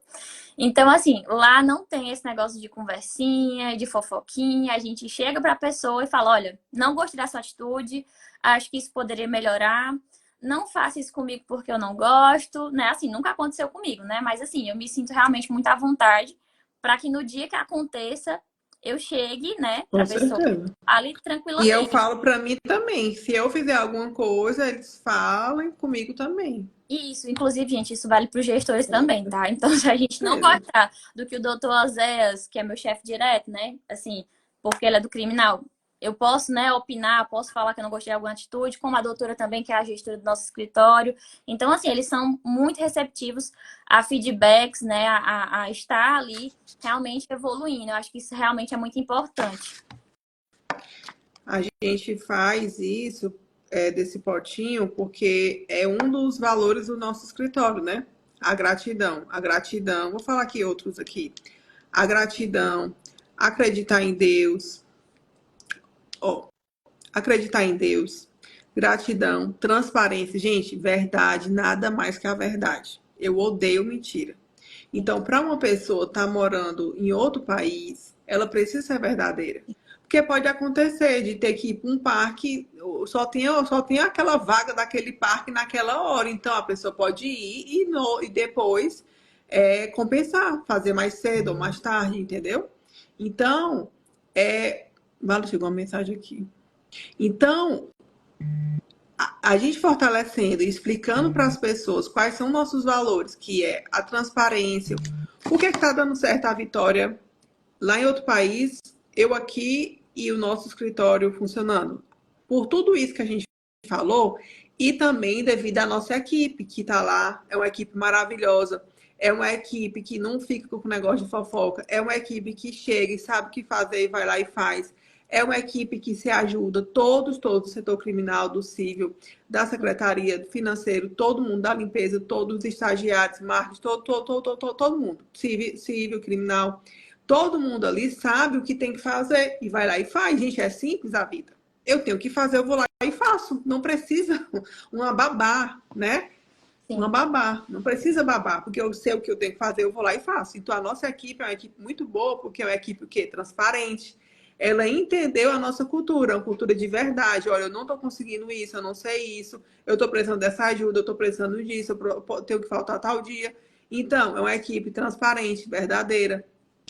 B: Então, assim, lá não tem esse negócio de conversinha, de fofoquinha. A gente chega pra pessoa e fala, olha, não gostei da sua atitude, acho que isso poderia melhorar. Não faça isso comigo porque eu não gosto, né? Assim, nunca aconteceu comigo, né? Mas assim, eu me sinto realmente muito à vontade para que no dia que aconteça, eu chegue, né,
A: Com
B: pra pessoa
A: certeza.
B: ali
A: E eu
B: tranquilamente.
A: falo para mim também. Se eu fizer alguma coisa, eles falem comigo também.
B: Isso, inclusive, gente, isso vale para os gestores
A: Com
B: também, tá? Então, se a gente não
A: certeza.
B: gostar do que o doutor Oséias, que é meu chefe direto, né? Assim, porque ele é do criminal, eu posso, né, opinar, posso falar que eu não gostei de alguma atitude, como a doutora também, que é a gestora do nosso escritório. Então, assim, eles são muito receptivos a feedbacks, né? A estar ali realmente evoluindo. Eu acho que isso realmente é muito importante.
A: A gente faz isso desse potinho porque é um dos valores do nosso escritório, né? A gratidão. A gratidão. Vou falar aqui outros aqui. A gratidão, acreditar em Deus, ó, acreditar em Deus, gratidão, transparência. Gente, verdade, nada mais que a verdade. Eu odeio mentira. Então, para uma pessoa estar morando em outro país, ela precisa ser verdadeira. Porque pode acontecer de ter que ir para um parque, só tem aquela vaga daquele parque naquela hora. Então, a pessoa pode ir e depois compensar, fazer mais cedo ou mais tarde, entendeu? Então, Vale, chegou uma mensagem aqui. Então, a gente fortalecendo e explicando para as pessoas quais são nossos valores, que é a transparência, por que está dando certo a Vitória lá em outro país, eu aqui e o nosso escritório funcionando. Por tudo isso que a gente falou, e também devido à nossa equipe que está lá, é uma equipe maravilhosa, é uma equipe que não fica com o negócio de fofoca, é uma equipe que chega e sabe o que fazer e vai lá e faz. É uma equipe que se ajuda, todos, do setor criminal, do civil, da secretaria, do financeiro, todo mundo, da limpeza, todos os estagiários, marketing, todo mundo, civil, criminal, todo mundo ali sabe o que tem que fazer e vai lá e faz. Gente, é simples a vida. Eu tenho que fazer, eu vou lá e faço. Não precisa uma babá, né? Uma
B: Sim,
A: babá. Não precisa babar, porque eu sei o que eu tenho que fazer, eu vou lá e faço. Então, a nossa equipe é uma equipe muito boa, porque é uma equipe o quê? Transparente. Ela entendeu a nossa cultura, uma cultura de verdade. Olha, eu não estou conseguindo isso, eu não sei isso, eu estou precisando dessa ajuda, eu estou precisando disso, eu tenho que faltar tal dia. Então, é uma equipe transparente, verdadeira.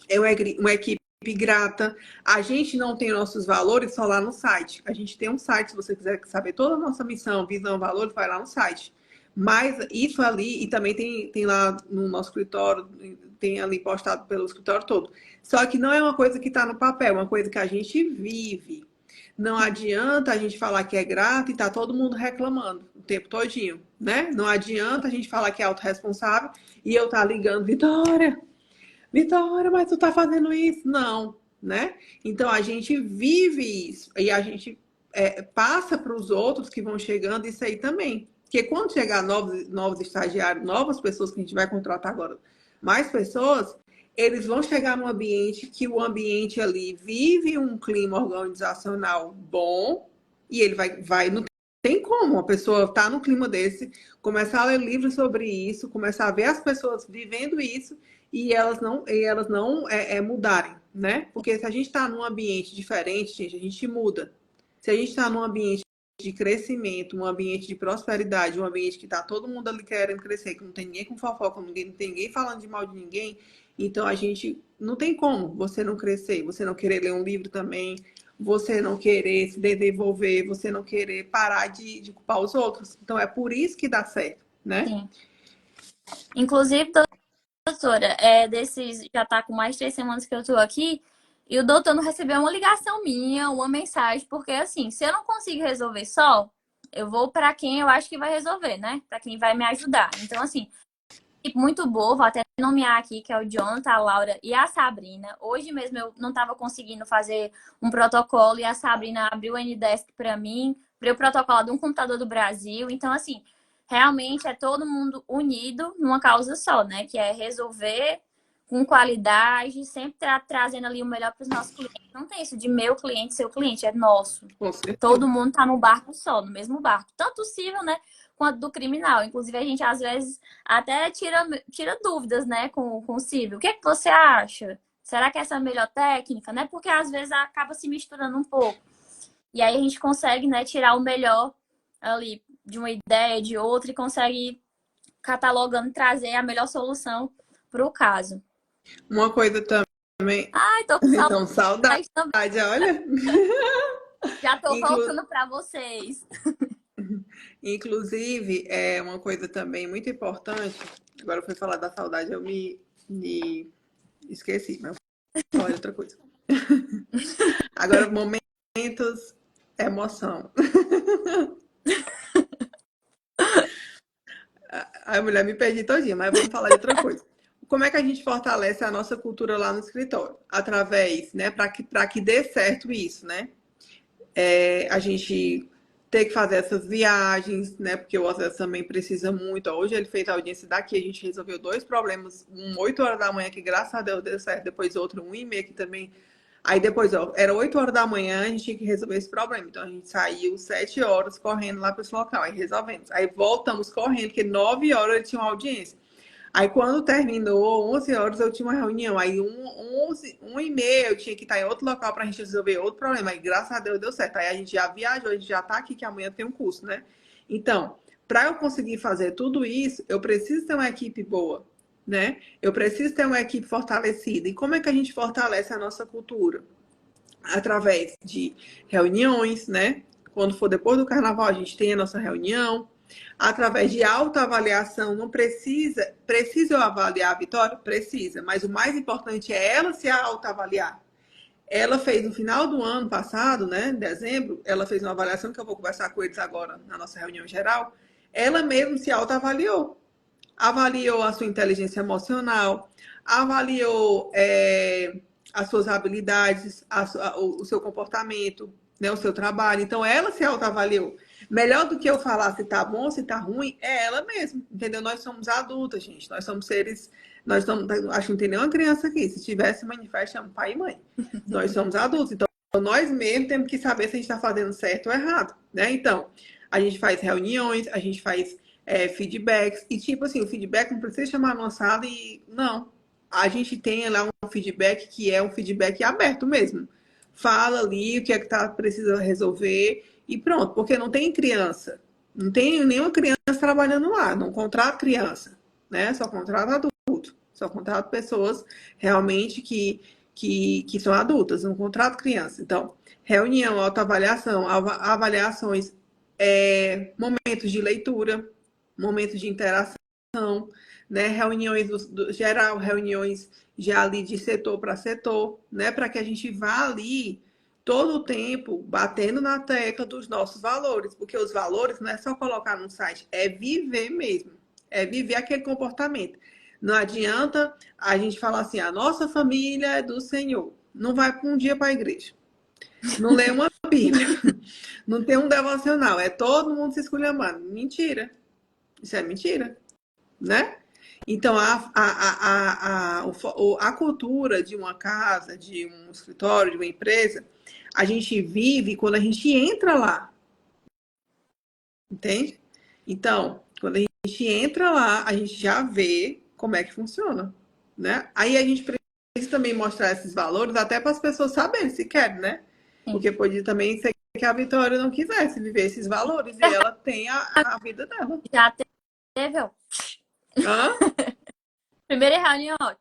A: É uma equipe grata. A gente não tem nossos valores só lá no site. A gente tem um site, se você quiser saber toda a nossa missão, visão, valores, vai lá no site. Mas isso ali, e também tem lá no nosso escritório, tem ali postado pelo escritório todo. Só que não é uma coisa que está no papel, é uma coisa que a gente vive. Não adianta a gente falar que é grato e tá todo mundo reclamando o tempo todinho, né? Não adianta a gente falar que é autorresponsável e eu tá ligando, Vitória, mas tu tá fazendo isso? Não, né? Então a gente vive isso e a gente passa para os outros que vão chegando isso aí também. Porque quando chegar novos estagiários, novas pessoas que a gente vai contratar agora, mais pessoas, eles vão chegar num ambiente que o ambiente ali vive um clima organizacional bom e ele não tem como uma pessoa estar tá no clima desse, começar a ler livros sobre isso, começar a ver as pessoas vivendo isso e elas não mudarem, né? Porque se a gente está num ambiente diferente, gente, a gente muda. Se a gente está num ambiente de crescimento, um ambiente de prosperidade, um ambiente que está todo mundo ali querendo crescer, que não tem ninguém com fofoca, não tem ninguém falando de mal de ninguém, então a gente não tem como você não crescer, você não querer ler um livro também, você não querer se desenvolver, você não querer parar de culpar os outros. Então é por isso que dá certo, né?
B: sim. Inclusive, doutora, desses já tá com mais de 3 semanas que eu tô aqui, e o doutor não recebeu uma ligação minha, uma mensagem, porque assim, se eu não consigo resolver só, eu vou para quem eu acho que vai resolver, né? Para quem vai me ajudar. Então, assim, muito boa, vou até nomear aqui, que é o Jonathan, a Laura e a Sabrina. Hoje mesmo eu não estava conseguindo fazer um protocolo e a Sabrina abriu o Ndesk para mim, abriu o protocolo de um computador do Brasil. Então, assim, realmente é todo mundo unido numa causa só, né? Que é resolver com qualidade, sempre trazendo ali o melhor para os nossos clientes. Não tem isso de meu cliente, seu cliente, é nosso.
A: Com certeza.
B: Todo mundo tá no barco só, no mesmo barco. Tanto o civil, né, quanto do criminal. Inclusive, a gente, às vezes, até tira dúvidas, né, com o civil. O que é que você acha? Será que essa é a melhor técnica, né? Porque, às vezes, acaba se misturando um pouco. E aí, a gente consegue, né, tirar o melhor ali de uma ideia, de outra, e consegue ir catalogando, trazer a melhor solução para o caso.
A: Uma coisa também,
B: Ai, tô com
A: então, saudade,
B: saudade também.
A: olha.
B: Já tô
A: Inclu-
B: voltando para vocês.
A: Inclusive, é uma coisa também muito importante. Agora eu fui falar da saudade, eu me esqueci, mas vou falar de outra coisa. Agora, momentos, emoção. A mulher me perdi todinha, mas vamos falar de outra coisa. Como é que a gente fortalece a nossa cultura lá no escritório? Através, né, para que dê certo isso, né? A gente ter que fazer essas viagens, né? Porque o acesso também precisa muito. Hoje ele fez a audiência daqui, a gente resolveu dois problemas, 8 horas da manhã, que graças a Deus deu certo, depois outro 1h30, que também. Aí depois, ó, era 8 horas da manhã, a gente tinha que resolver esse problema. Então a gente saiu 7 horas correndo lá para esse local, aí resolvemos. Aí voltamos correndo, porque 9 horas ele tinha uma audiência. Aí quando terminou, 11 horas eu tinha uma reunião. Aí 11, 1h30 eu tinha que estar em outro local para a gente resolver outro problema. Aí graças a Deus deu certo. Aí a gente já viajou, a gente já está aqui, que amanhã tem um curso, né? Então, para eu conseguir fazer tudo isso, eu preciso ter uma equipe boa, né? Eu preciso ter uma equipe fortalecida. E como é que a gente fortalece a nossa cultura? Através de reuniões, né? Quando for depois do carnaval, a gente tem a nossa reunião através de autoavaliação. Não precisa eu avaliar a Vitória? Precisa, mas o mais importante é ela se autoavaliar. Ela fez no final do ano passado, né, em dezembro, ela fez uma avaliação que eu vou conversar com eles agora na nossa reunião geral. Ela mesma se autoavaliou. Avaliou a sua inteligência emocional, avaliou as suas habilidades, o seu comportamento, né, o seu trabalho. Então, ela se autoavaliou. Melhor do que eu falar se tá bom, se tá ruim, é ela mesma, entendeu? Nós somos adultas, gente. Nós somos seres... Nós somos, acho que não tem nenhuma criança aqui. Se tivesse, manifesta, chama pai e mãe. Nós somos adultos, então nós mesmos temos que saber se a gente está fazendo certo ou errado, né? Então, a gente faz reuniões, a gente faz feedbacks, e tipo assim, o feedback não precisa chamar numa sala e... Não. A gente tem lá um feedback que é um feedback aberto mesmo. Fala ali o que é que tá, precisa resolver e pronto, porque não tem criança. Não tem nenhuma criança trabalhando lá, não contrata criança, né? Só contrata adulto, só contrata pessoas realmente que são adultas, não contrata criança. Então, reunião, autoavaliação, avaliações, momentos de leitura, momentos de interação, né? Reuniões geral, reuniões já ali de setor para setor, né? Para que a gente vá ali todo o tempo batendo na tecla dos nossos valores, porque os valores não é só colocar no site, é viver mesmo, é viver aquele comportamento. Não adianta a gente falar assim, a nossa família é do Senhor, não vai um dia para a igreja, não lê uma Bíblia, não tem um devocional, é todo mundo se esculhambando. Mentira, isso é mentira, né? Então, a cultura de uma casa, de um escritório, de uma empresa, a gente vive quando a gente entra lá, entende? Então, quando a gente entra lá, a gente já vê como é que funciona, né? Aí a gente precisa também mostrar esses valores até para as pessoas saberem se querem, né? Porque podia também ser que a Vitória não quisesse viver esses valores e ela tem a vida dela.
B: Já teve, ó.
A: Hã?
B: Primeira reunião, ó,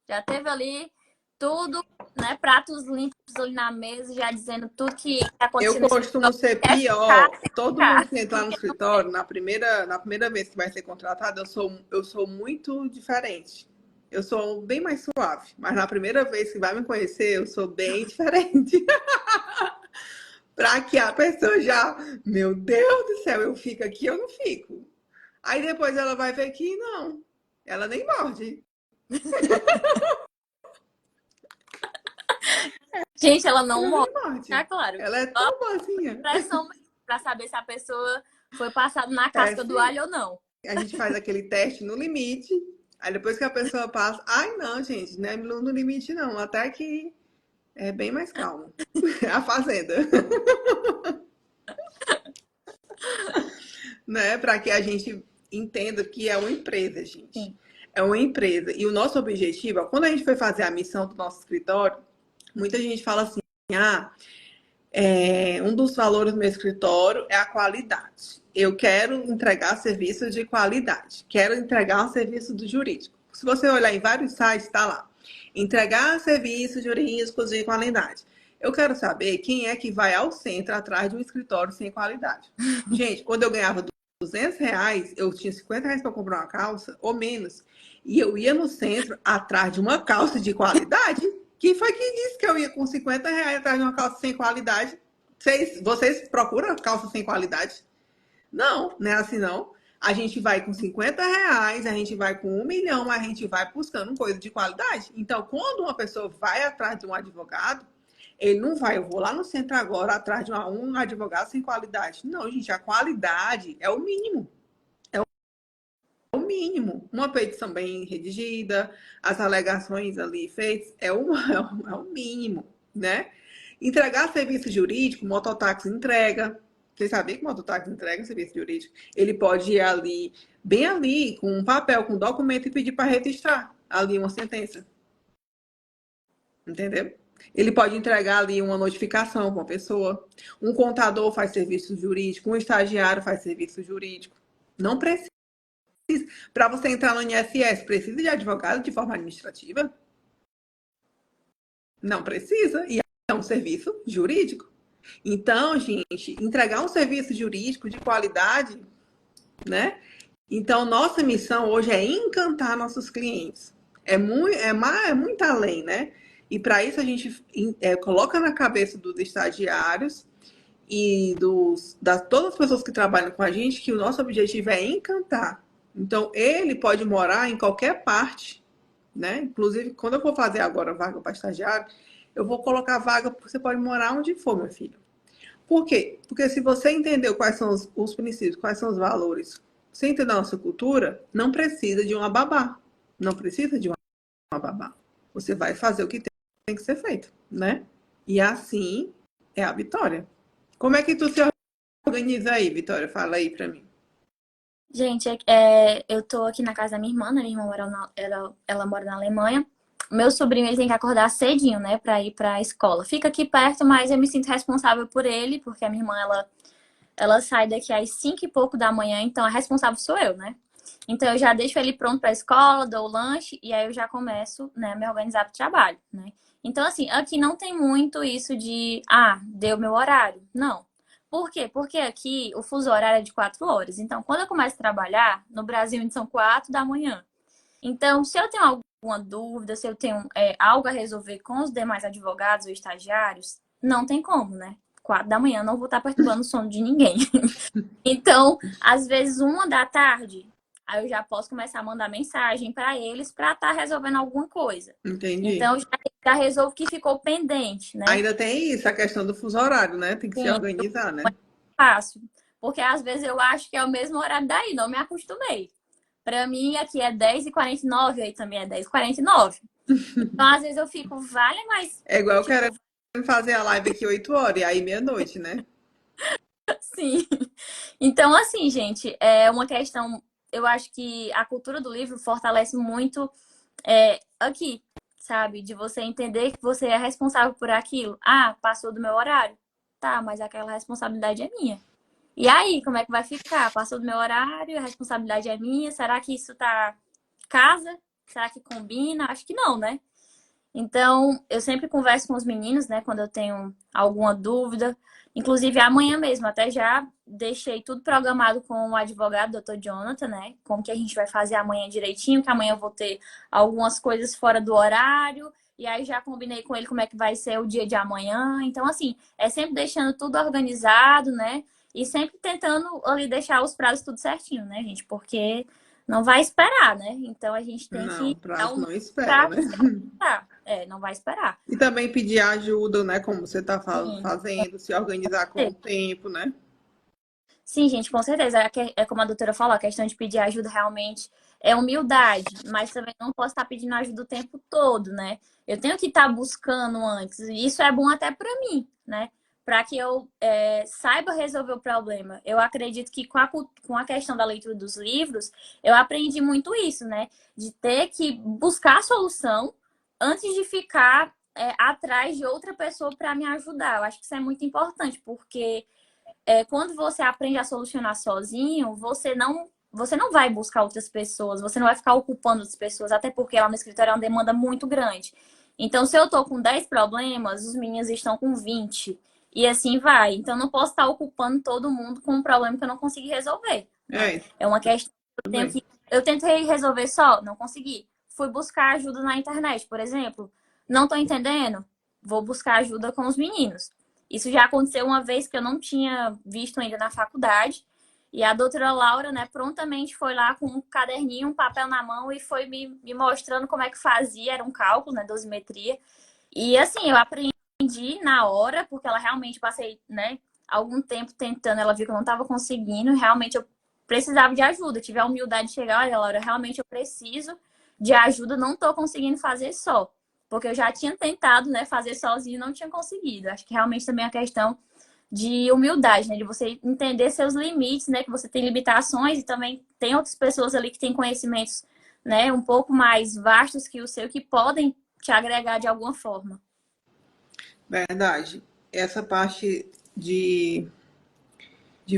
B: já teve ali tudo, né? Pratos limpos ali na mesa, já dizendo tudo que aconteceu.
A: Eu costumo ser pior. Todo mundo que entrar no escritório, na primeira vez que vai ser contratado, eu sou muito diferente. Eu sou bem mais suave. Mas na primeira vez que vai me conhecer, eu sou bem diferente. Para que a pessoa já, meu Deus do céu, eu fico aqui, eu não fico. Aí depois ela vai ver que não. Ela nem morde.
B: Gente, ela não
A: Ela nem
B: morde.
A: morde.
B: Tá claro.
A: Ela é tão boazinha.
B: Pressão pra saber se a pessoa foi passada na casca do alho ou não.
A: A gente faz aquele teste no limite. Aí depois que a pessoa passa, ai não, gente, não é no limite não. Até que é bem mais calmo. A fazenda. Né? Para que a gente entenda que é uma empresa, gente.
B: Sim.
A: É uma empresa. E o nosso objetivo, ó, quando a gente foi fazer a missão do nosso escritório, muita gente fala assim, um dos valores do meu escritório é a qualidade. Eu quero entregar serviços de qualidade. Quero entregar um serviço do jurídico. Se você olhar em vários sites, está lá. Entregar serviços jurídicos de qualidade. Eu quero saber quem é que vai ao centro atrás de um escritório sem qualidade. Gente, quando eu ganhava R$ 200, eu tinha R$ 50 para comprar uma calça, ou menos. E eu ia no centro atrás de uma calça de qualidade. Quem foi que disse que eu ia com R$ 50 atrás de uma calça sem qualidade? Vocês procuram calça sem qualidade? Não, não é assim não. A gente vai com R$ 50, a gente vai com 1 milhão, mas a gente vai buscando coisa de qualidade. Então, quando uma pessoa vai atrás de um advogado, ele não vai, eu vou lá no centro agora atrás de um advogado sem qualidade. Não, gente, a qualidade é o mínimo. O mínimo. Uma petição bem redigida, as alegações ali feitas, é o mínimo, né? Entregar serviço jurídico, mototáxi entrega. Vocês sabiam que o mototáxi entrega serviço jurídico? Ele pode ir ali, bem ali, com um papel, com um documento e pedir para registrar ali uma sentença. Entendeu? Ele pode entregar ali uma notificação para uma pessoa. Um contador faz serviço jurídico, um estagiário faz serviço jurídico. Não precisa. Para você entrar no INSS, precisa de advogado de forma administrativa? Não precisa. E é um serviço jurídico. Então, gente, entregar um serviço jurídico de qualidade, né? Então, nossa missão hoje é encantar nossos clientes. É muito além, né? E para isso a gente coloca na cabeça dos estagiários e todas as pessoas que trabalham com a gente que o nosso objetivo é encantar. Então, ele pode morar em qualquer parte né? Inclusive, quando eu for fazer agora vaga para estagiário, eu vou colocar vaga porque você pode morar onde for, meu filho. Por quê? Porque se você entendeu quais são os princípios, quais são os valores, você entender a nossa cultura, não precisa de uma babá. Não precisa de uma babá. Você vai fazer o que tem que ser feito, né? E assim é a Vitória. Como é que tu se organiza aí, Vitória? Fala aí pra mim.
B: Gente, eu tô aqui na casa da minha irmã, né? Minha irmã ela mora na Alemanha. Meu sobrinho, ele tem que acordar cedinho, né, pra ir pra escola. Fica aqui perto, mas eu me sinto responsável por ele, porque a minha irmã, ela sai daqui às 5 e pouco da manhã, então a responsável sou eu, né? Então eu já deixo ele pronto pra escola, dou o lanche, e aí eu já começo, né, a me organizar pro trabalho, né? Então, assim, aqui não tem muito isso de, deu meu horário. Não. Por quê? Porque aqui o fuso horário é de 4 horas. Então, quando eu começo a trabalhar, no Brasil ainda são 4 da manhã. Então, se eu tenho alguma dúvida, se eu tenho algo a resolver com os demais advogados ou estagiários, não tem como, né? 4 da manhã eu não vou estar perturbando o sono de ninguém. Então, às vezes, 1 da tarde, aí eu já posso começar a mandar mensagem para eles para estar resolvendo alguma coisa.
A: Entendi.
B: Então, já resolvo o que ficou pendente, né?
A: Ainda tem isso, a questão do fuso horário, né? Tem que se
B: Sim,
A: organizar, né?
B: fácil. Porque às vezes eu acho que é o mesmo horário daí, não me acostumei. Para mim, aqui é 10h49, aí também é 10h49. Então, às vezes eu fico, vale, mas,
A: É igual eu
B: tipo,
A: quero fazer a live aqui 8 horas, e aí meia-noite, né?
B: sim. Então, assim, gente, é uma questão. Eu acho que a cultura do livro fortalece muito aqui, sabe? De você entender que você é responsável por aquilo. Passou do meu horário. Tá, mas aquela responsabilidade é minha. E aí, como é que vai ficar? Passou do meu horário, a responsabilidade é minha. Será que isso tá casa? Será que combina? Acho que não, né? Então, eu sempre converso com os meninos, né, quando eu tenho alguma dúvida. Inclusive, amanhã mesmo, até já deixei tudo programado com o advogado, doutor Jonathan, né? Como que a gente vai fazer amanhã direitinho, que amanhã eu vou ter algumas coisas fora do horário. E aí já combinei com ele como é que vai ser o dia de amanhã. Então, assim, é sempre deixando tudo organizado, né? E sempre tentando ali deixar os prazos tudo certinho, né, gente? Porque não vai esperar, né? Então a gente tem
A: Não,
B: que dar
A: prazo
B: um
A: não espera, né?
B: prazo não vai esperar.
A: E também pedir ajuda, né? Como você está
B: Sim,
A: fazendo, se organizar com o tempo, né?
B: sim, gente, com certeza. É como a doutora falou, a questão de pedir ajuda realmente é humildade, mas também não posso estar pedindo ajuda o tempo todo, né? Eu tenho que estar buscando antes. E isso é bom até para mim, né? Para que eu saiba resolver o problema. Eu acredito que com a questão da leitura dos livros, eu aprendi muito isso, né? De ter que buscar a solução antes de ficar atrás de outra pessoa para me ajudar. Eu acho que isso é muito importante, porque quando você aprende a solucionar sozinho, você não vai buscar outras pessoas, você não vai ficar ocupando outras pessoas, até porque lá no escritório é uma demanda muito grande. Então, se eu tô com 10 problemas, os meninos estão com 20. E assim vai. Então, não posso estar ocupando todo mundo com um problema que eu não consegui resolver, né?
A: É,
B: É uma questão que eu tenho
A: também.
B: que. Eu tentei resolver só, não consegui. Fui buscar ajuda na internet, por exemplo. Não tô entendendo? Vou buscar ajuda com os meninos. Isso já aconteceu uma vez que eu não tinha visto ainda na faculdade. E a doutora Laura, né, prontamente foi lá com um caderninho, um papel na mão e foi me mostrando como é que fazia. Era um cálculo, né, dosimetria. E assim, eu aprendi na hora, porque ela realmente passei, né, algum tempo tentando. Ela viu que eu não estava conseguindo. Realmente eu precisava de ajuda. Tive a humildade de chegar, olha, Laura, realmente eu preciso de ajuda. Não estou conseguindo fazer só. Porque eu já tinha tentado, né, fazer sozinho e não tinha conseguido. Acho que realmente também é a questão de humildade, né? De você entender seus limites, né? Que você tem limitações e também tem outras pessoas ali que têm conhecimentos, né? Um pouco mais vastos que o seu que podem te agregar de alguma forma.
A: Verdade. Essa parte de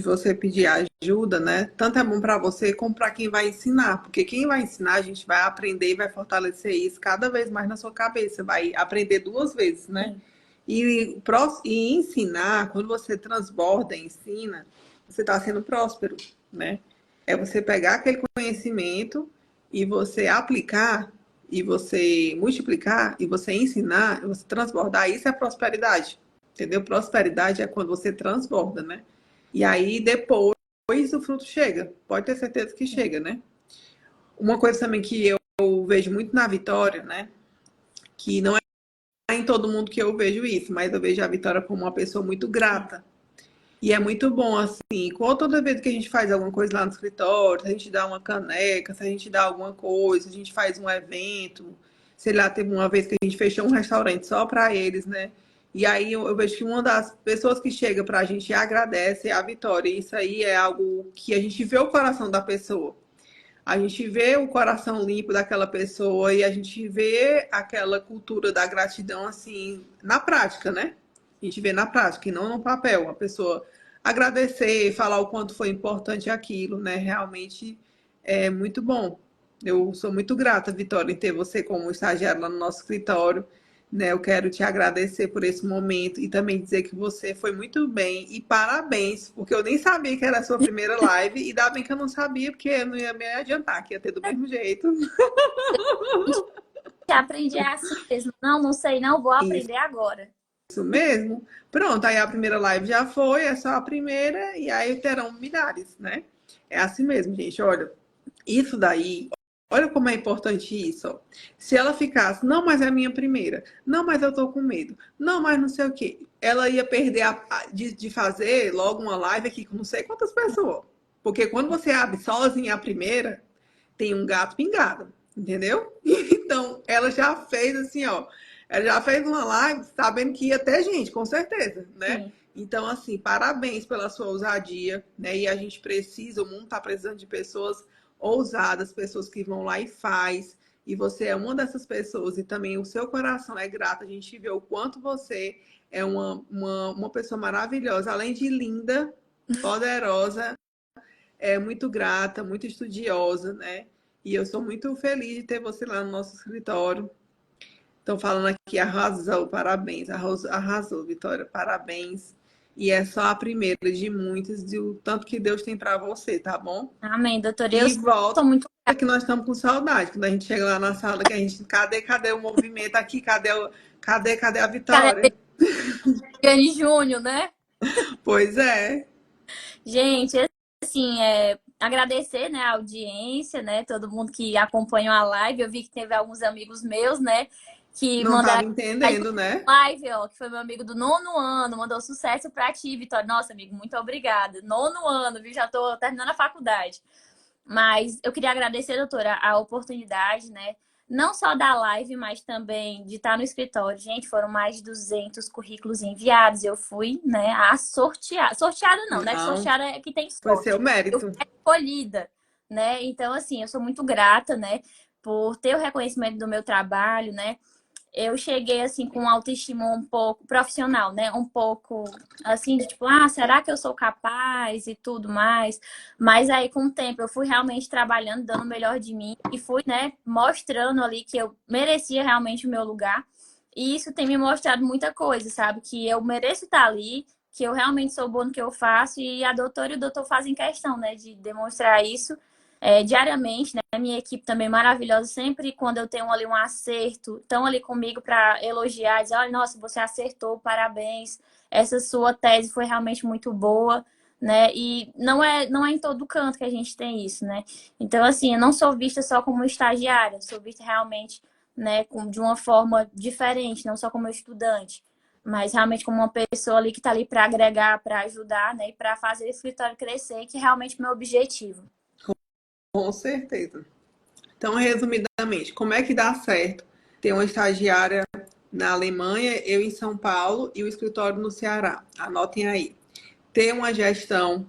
A: você pedir ajuda, né? Tanto é bom para você como para quem vai ensinar, porque quem vai ensinar, a gente vai aprender e vai fortalecer isso cada vez mais na sua cabeça, vai aprender duas vezes, né?
B: Sim.
A: E ensinar, quando você transborda e ensina, você está sendo próspero, né? É você pegar aquele conhecimento e você aplicar, e você multiplicar, e você ensinar, e você transbordar, isso é prosperidade, entendeu? Prosperidade é quando você transborda, né? E aí depois o fruto chega, pode ter certeza que chega, né? Uma coisa também que eu eu vejo muito na Vitória, né? Que não é em todo mundo que eu vejo isso, mas eu vejo a Vitória como uma pessoa muito grata. E é muito bom, assim, toda vez que a gente faz alguma coisa lá no escritório, se a gente dá uma caneca, se a gente dá alguma coisa, se a gente faz um evento, sei lá, teve uma vez que a gente fechou um restaurante só para eles, né? E aí eu vejo que uma das pessoas que chega para a gente e agradece é a Vitória. E isso aí é algo que a gente vê o coração da pessoa. A gente vê o coração limpo daquela pessoa e a gente vê aquela cultura da gratidão, assim, na prática, né? A gente vê na prática e não no papel. A pessoa agradecer, falar o quanto foi importante aquilo, né? Realmente é muito bom. Eu sou muito grata, Vitória, em ter você como estagiária lá no nosso escritório, né? Eu quero te agradecer por esse momento e também dizer que você foi muito bem e parabéns, porque eu nem sabia que era a sua primeira live e ainda bem que eu não sabia, porque eu não ia me adiantar, que ia ter do mesmo jeito.
B: Aprendi assim mesmo. Não, não sei, não, vou aprender agora.
A: Isso mesmo. Pronto, aí a primeira live já foi, é só a primeira, e aí terão milhares, né? É assim mesmo, gente. Olha, isso daí, olha como é importante isso. Ó. Se ela ficasse, não, mas é a minha primeira, não, mas eu tô com medo, não, mas não sei o quê, ela ia perder de fazer logo uma live aqui com não sei quantas pessoas. Porque quando você abre sozinha a primeira, tem um gato pingado, entendeu? Então, ela já fez assim, ó. Ela já fez uma live sabendo que ia ter gente, com certeza, né?
B: Sim.
A: Então, assim, parabéns pela sua ousadia, né? E a gente precisa, o mundo tá precisando de pessoas ousadas, pessoas que vão lá e faz. E você é uma dessas pessoas e também o seu coração é grato. A gente vê o quanto você é uma pessoa maravilhosa, além de linda, poderosa, é muito grata, muito estudiosa, né? E eu sou muito feliz de ter você lá no nosso escritório. Estão falando aqui, arrasou, parabéns, arrasou, Vitória, parabéns. E é só a primeira de muitas, de o tanto que Deus tem para você, tá bom?
B: Amém, doutora. Eu
A: E volta
B: sou muito
A: que nós estamos com saudade. Quando a gente chega lá na sala, que a gente, cadê o movimento aqui? Cadê a
B: cara
A: Vitória?
B: de Júnior, né?
A: Pois é.
B: Gente, assim, agradecer, né, a audiência, né, todo mundo que acompanhou a live. Eu vi que teve alguns amigos meus, né, que
A: Não estava
B: mandaram
A: entendendo, né?
B: live, ó, que foi meu amigo do 9º ano, mandou sucesso pra ti, Vitória. Nossa, amigo, muito obrigada. 9º ano, viu? Já tô terminando a faculdade. Mas eu queria agradecer, doutora, a oportunidade, né? Não só da live, mas também de estar no escritório. Gente, foram mais de 200 currículos enviados. Eu fui, né, a sortear. Sorteada não, né? Que
A: Não,
B: sorteada é que tem
A: foi seu
B: sorte. Eu
A: mérito.
B: fui escolhida, né? Então, assim, eu sou muito grata, né, por ter o reconhecimento do meu trabalho, né? Eu cheguei assim com autoestima um pouco profissional, né? Um pouco assim de tipo, será que eu sou capaz e tudo mais? Mas aí com o tempo eu fui realmente trabalhando, dando o melhor de mim e fui, né, mostrando ali que eu merecia realmente o meu lugar. E isso tem me mostrado muita coisa, sabe? Que eu mereço estar ali, que eu realmente sou bom no que eu faço e a doutora e o doutor fazem questão, né, de demonstrar isso diariamente, né? A minha equipe também maravilhosa, sempre quando eu tenho ali um acerto, estão ali comigo para elogiar, dizer, olha, nossa, você acertou, parabéns, essa sua tese foi realmente muito boa, né? E não é em todo canto que a gente tem isso, né? Então, assim, eu não sou vista só como estagiária, sou vista realmente, né, de uma forma diferente, não só como estudante, mas realmente como uma pessoa ali que está ali para agregar, para ajudar, né, e para fazer esse escritório crescer, que é realmente o meu objetivo.
A: Com certeza. Então, resumidamente, como é que dá certo ter uma estagiária na Alemanha, eu em São Paulo e o escritório no Ceará? Anotem aí. Ter uma gestão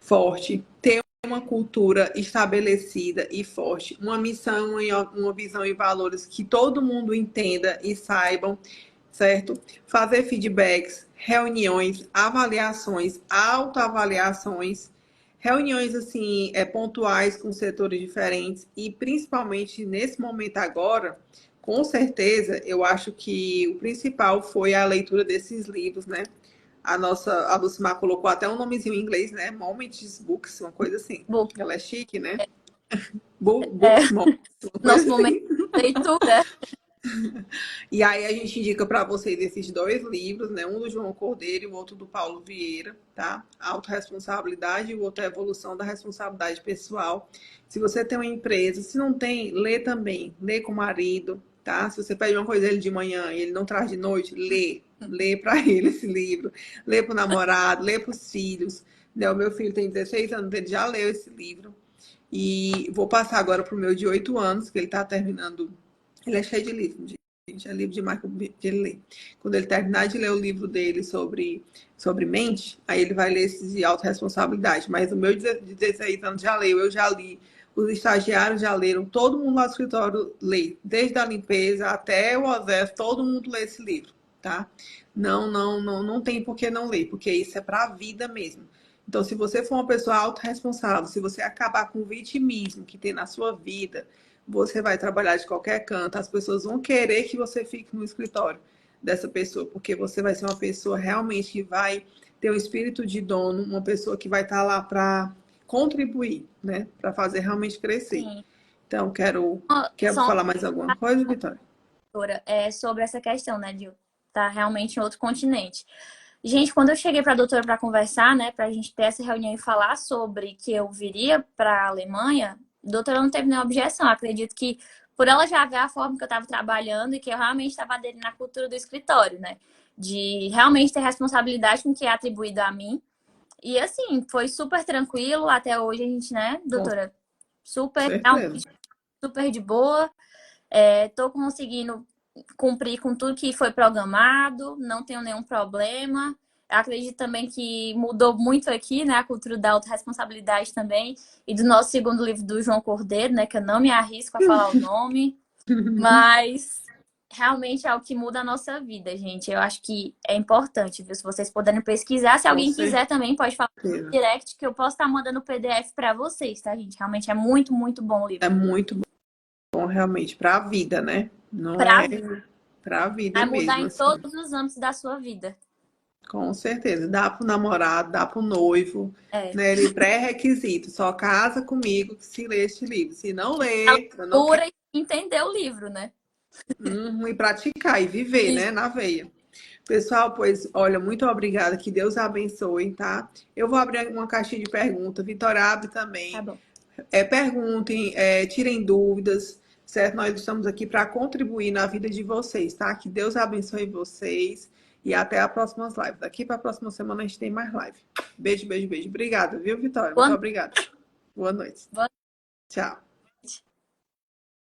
A: forte, ter uma cultura estabelecida e forte, uma missão e uma visão e valores que todo mundo entenda e saibam, certo? Fazer feedbacks, reuniões, avaliações, autoavaliações, reuniões assim, pontuais com setores diferentes e principalmente nesse momento agora, com certeza, eu acho que o principal foi a leitura desses livros, né? A Lucimar colocou até um nomezinho em inglês, né? Moments Books, uma coisa assim.
B: Book.
A: Ela é chique, né?
B: É,
A: Books Moments, uma coisa
B: nosso momento
A: assim.
B: de leitura.
A: E aí a gente indica para vocês esses dois livros, né? Um do João Cordeiro e o outro do Paulo Vieira, tá? Autorresponsabilidade e o outro é Evolução da Responsabilidade Pessoal. Se você tem uma empresa, se não tem, lê também. Lê com o marido, tá? Se você pede uma coisa dele de manhã e ele não traz de noite, lê. Lê para ele esse livro. Lê para o namorado, lê para os filhos. Né? O meu filho tem 16 anos, ele já leu esse livro. E vou passar agora para o meu de 8 anos, que ele está terminando. Ele é cheio de livro, gente. É livro demais para ele ler. Quando ele terminar de ler o livro dele sobre mente, aí ele vai ler esses de autorresponsabilidade. Mas o meu de 16 anos já leu, eu já li. Os estagiários já leram, todo mundo lá do escritório lê. Desde a limpeza até o OSES, todo mundo lê esse livro, tá? Não tem por que não ler, porque isso é para a vida mesmo. Então, se você for uma pessoa autorresponsável, se você acabar com o vitimismo que tem na sua vida, você vai trabalhar de qualquer canto, as pessoas vão querer que você fique no escritório dessa pessoa, porque você vai ser uma pessoa realmente que vai ter um espírito de dono, uma pessoa que vai estar lá para contribuir, né? Para fazer realmente crescer.
B: Sim.
A: Então, quer
B: Só
A: falar mais alguma coisa, Vitória?
B: sobre essa questão, né, de eu estar realmente em outro continente. Gente, quando eu cheguei para a doutora para conversar, né, para a gente ter essa reunião e falar sobre que eu viria para a Alemanha, a doutora não teve nenhuma objeção. Eu acredito que por ela já ver a forma que eu estava trabalhando e que eu realmente estava aderindo à cultura do escritório, né, de realmente ter responsabilidade com o que é atribuído a mim. E assim, foi super tranquilo até hoje a gente, né,
A: Com
B: doutora, super,
A: certeza.
B: super de boa. Tô conseguindo cumprir com tudo que foi programado, não tenho nenhum problema. Eu acredito também que mudou muito aqui, né, a cultura da autorresponsabilidade também, e do nosso segundo livro do João Cordeiro, né, que eu não me arrisco a falar o nome, mas realmente é o que muda a nossa vida, gente. Eu acho que é importante, viu? Se vocês puderem pesquisar, se
A: Com
B: alguém quiser também pode falar
A: certeza.
B: no direct que eu posso estar mandando o PDF para vocês, tá, gente? Realmente é muito, muito bom o livro.
A: É muito bom realmente para a vida, né? Não
B: Pra
A: é para a vida
B: Vai mudar
A: mesmo,
B: em
A: assim.
B: todos os âmbitos da sua vida.
A: Com certeza. Dá pro namorado, dá pro noivo,
B: É.
A: né? Ele pré-requisito. Só casa comigo se lê este livro. Se não
B: A
A: lê, eu não quero.
B: leitura e entender o livro, né?
A: E praticar e viver,
B: Isso,
A: né? Na veia. Pessoal, pois, olha, muito obrigada. Que Deus abençoe, tá? Eu vou abrir uma caixinha de perguntas. Vitória abre
B: tá
A: também.
B: bom.
A: Perguntem, tirem dúvidas, certo? Nós estamos aqui para contribuir na vida de vocês, tá? Que Deus abençoe vocês e até a próxima live. Daqui para a próxima semana a gente tem mais live. Beijo, beijo, beijo. Obrigada, viu, Vitória? Muito
B: Boa
A: obrigada. Boa noite.
B: noite.
A: Tchau.